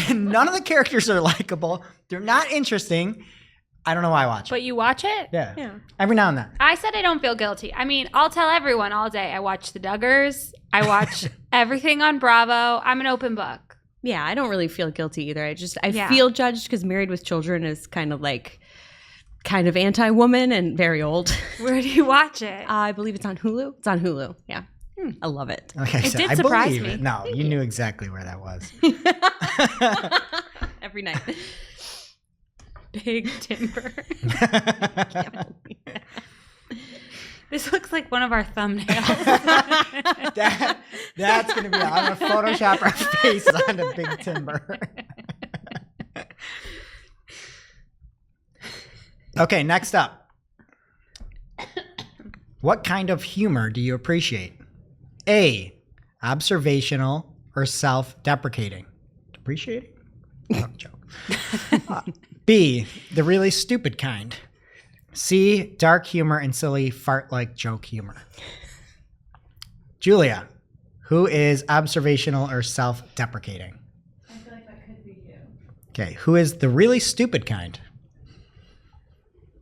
Speaker 3: And none of the characters are likable. They're not interesting. I don't know why I watch it.
Speaker 1: But you watch it?
Speaker 3: Yeah. Every now and then.
Speaker 1: I said I don't feel guilty. I mean, I'll tell everyone all day. I watch The Duggars. I watch everything on Bravo. I'm an open book.
Speaker 2: Yeah, I don't really feel guilty either. I
Speaker 1: Yeah.
Speaker 2: feel judged because Married with Children is kind of anti-woman and very old.
Speaker 1: Where do you watch it?
Speaker 2: I believe it's on Hulu. It's on Hulu. Yeah. I love it.
Speaker 3: Like I said,
Speaker 1: did
Speaker 3: I
Speaker 1: surprise
Speaker 3: believe
Speaker 1: me.
Speaker 3: it. No, you knew exactly where that was.
Speaker 2: Every night.
Speaker 1: Big Timber. This looks like one of our thumbnails.
Speaker 3: That's going to be, I'm going to Photoshop our face onto Big Timber. Okay, next up. What kind of humor do you appreciate? A, observational or self-deprecating? Depreciating? Oh, joke. B, the really stupid kind. C, dark humor and silly fart-like joke humor. Julia, who is observational or self-deprecating?
Speaker 1: I feel like that could be you.
Speaker 3: Okay, who is the really stupid kind?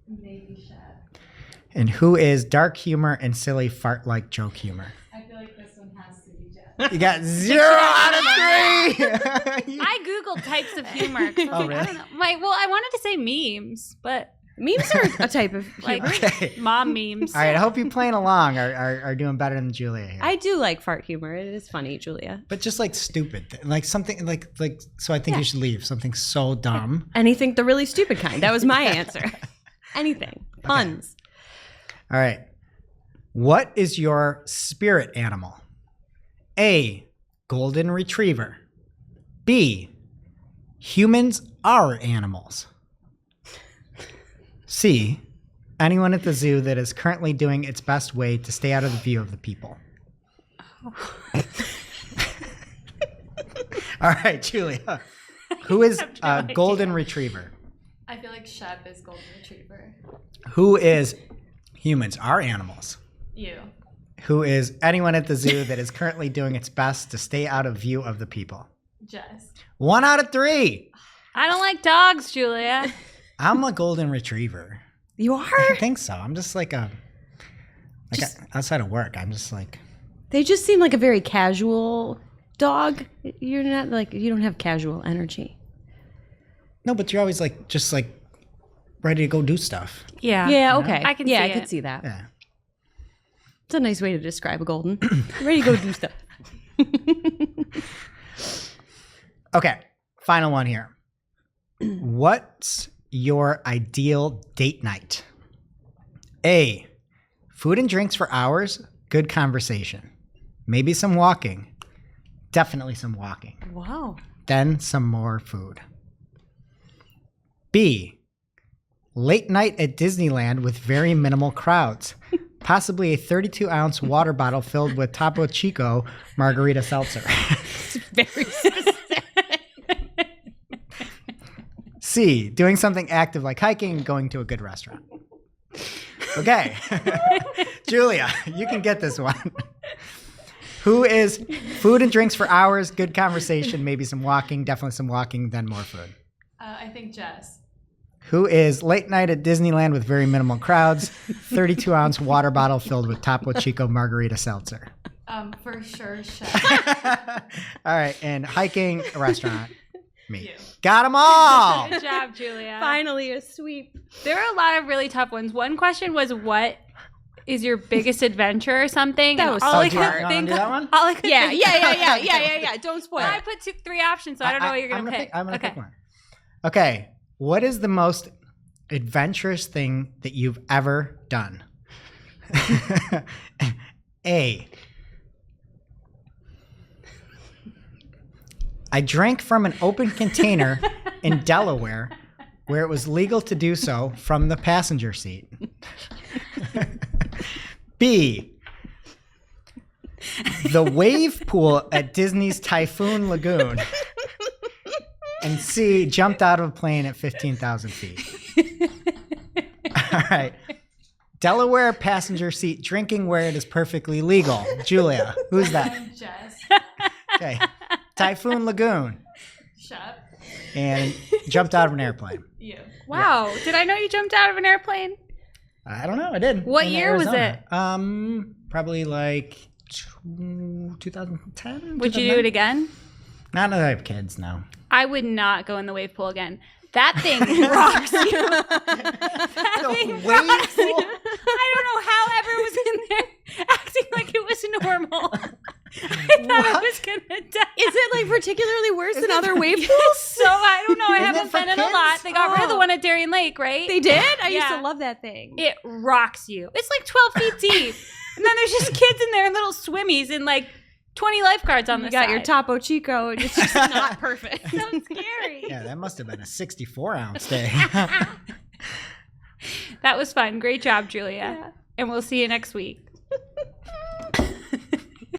Speaker 6: Maybe Shad.
Speaker 3: And who is dark humor and silly fart-like joke humor?
Speaker 6: I feel like this one has to be Jess.
Speaker 3: You got 0 out of 3!
Speaker 1: I Googled types of humor. 'Cause I was
Speaker 3: Oh,
Speaker 1: like,
Speaker 3: really?
Speaker 1: I don't know. Well, I wanted to say memes, but
Speaker 2: Memes are a type of
Speaker 1: like
Speaker 2: humor.
Speaker 3: Okay.
Speaker 1: mom memes.
Speaker 3: All right, I hope you playing along are doing better than Julia here.
Speaker 2: I do like fart humor. It is funny, Julia.
Speaker 3: But just like stupid, like something like so. I think you should leave something so dumb.
Speaker 2: Anything, the really stupid kind. That was my answer. Anything. Puns.
Speaker 3: All right, what is your spirit animal? A, golden retriever. B, humans are animals. C, anyone at the zoo that is currently doing its best way to stay out of the view of the people. All right, Julia. Who is a golden retriever?
Speaker 6: I feel like Shep is golden retriever.
Speaker 3: Who is humans are animals?
Speaker 6: You.
Speaker 3: Who is anyone at the zoo that is currently doing its best to stay out of view of the people?
Speaker 6: Jess.
Speaker 3: 1 out of 3.
Speaker 1: I don't like dogs, Julia.
Speaker 3: I'm a golden retriever.
Speaker 2: You
Speaker 3: I
Speaker 2: are?
Speaker 3: think so. I'm just like outside of work. I'm just like,
Speaker 2: They just seem like a very casual dog. You're not like, you don't have casual energy.
Speaker 3: no, but you're always like, just like ready to go do stuff.
Speaker 1: Yeah.
Speaker 2: Yeah, okay.
Speaker 1: I can
Speaker 2: yeah,
Speaker 1: see
Speaker 2: I
Speaker 1: it.
Speaker 2: could see that.
Speaker 3: Yeah.
Speaker 2: It's a nice way to describe a golden. Ready to go do stuff.
Speaker 3: Okay. Final one here. What's your ideal date night? A, food and drinks for hours, good conversation. Maybe some walking. Definitely some walking.
Speaker 2: Wow.
Speaker 3: Then some more food. B, late night at Disneyland with very minimal crowds. Possibly a 32-ounce water bottle filled with Topo Chico margarita seltzer.
Speaker 2: Very specific.
Speaker 3: C, doing something active like hiking and going to a good restaurant. Okay. Julia, you can get this one. Who is food and drinks for hours, good conversation, maybe some walking, definitely some walking, then more food.
Speaker 6: I think Jess.
Speaker 3: Who is late night at Disneyland with very minimal crowds, 32-ounce water bottle filled with Topo Chico margarita seltzer.
Speaker 6: For sure, Shep.
Speaker 3: All right, and hiking, a restaurant, me.
Speaker 6: You.
Speaker 3: Got them all.
Speaker 1: Good job, Julia.
Speaker 2: Finally, a sweep.
Speaker 1: There are a lot of really tough ones. One question was, what is your biggest adventure or something?
Speaker 2: That
Speaker 1: And
Speaker 2: was
Speaker 1: all
Speaker 2: so
Speaker 1: I could
Speaker 2: hard.
Speaker 3: You wanna
Speaker 1: think
Speaker 3: do that one?
Speaker 1: all I could
Speaker 2: Yeah,
Speaker 1: think
Speaker 2: yeah. Don't spoil
Speaker 1: I
Speaker 2: it.
Speaker 1: put 3 options, so I don't know what you're going to pick.
Speaker 3: I'm going to pick one. Okay, what is the most adventurous thing that you've ever done? A, I drank from an open container in Delaware where it was legal to do so from the passenger seat. B, the wave pool at Disney's Typhoon Lagoon. And C, jumped out of a plane at 15,000 feet. All right. Delaware passenger seat drinking where it is perfectly legal. Julia, who's that?
Speaker 6: Jess.
Speaker 3: Okay. Typhoon Lagoon.
Speaker 6: Shep.
Speaker 3: And jumped out of an airplane.
Speaker 6: You.
Speaker 1: Wow. Did I know you jumped out of an airplane?
Speaker 3: I don't know. I did.
Speaker 1: What
Speaker 3: in
Speaker 1: year was
Speaker 3: Arizona. Probably like 2010.
Speaker 1: Would you do it again?
Speaker 3: Not that I have kids now.
Speaker 1: I would not go in the wave pool again. That thing rocks you. That thing
Speaker 3: wave
Speaker 1: rocks you.
Speaker 3: pool?
Speaker 1: I don't know how everyone was in there acting like it was normal. I thought I was going to die.
Speaker 2: Is it like particularly worse than other wave
Speaker 1: Yes,
Speaker 2: pools?
Speaker 1: so I don't know. I
Speaker 3: Isn't
Speaker 1: haven't
Speaker 3: it for
Speaker 1: been in a
Speaker 3: kids?
Speaker 1: lot. They got rid of the
Speaker 2: Oh.
Speaker 1: one at Darien Lake, right?
Speaker 2: They did? I used
Speaker 1: Yeah.
Speaker 2: to love that thing.
Speaker 1: It rocks you. It's like 12 feet deep. And then there's just kids in there in little swimmies and like 20 lifeguards on the
Speaker 2: You got
Speaker 1: side.
Speaker 2: your Topo Chico, and it's just not perfect.
Speaker 1: So scary.
Speaker 3: Yeah, that must have been a 64-ounce day.
Speaker 1: That was fun. Great job, Julia. And we'll see you next week.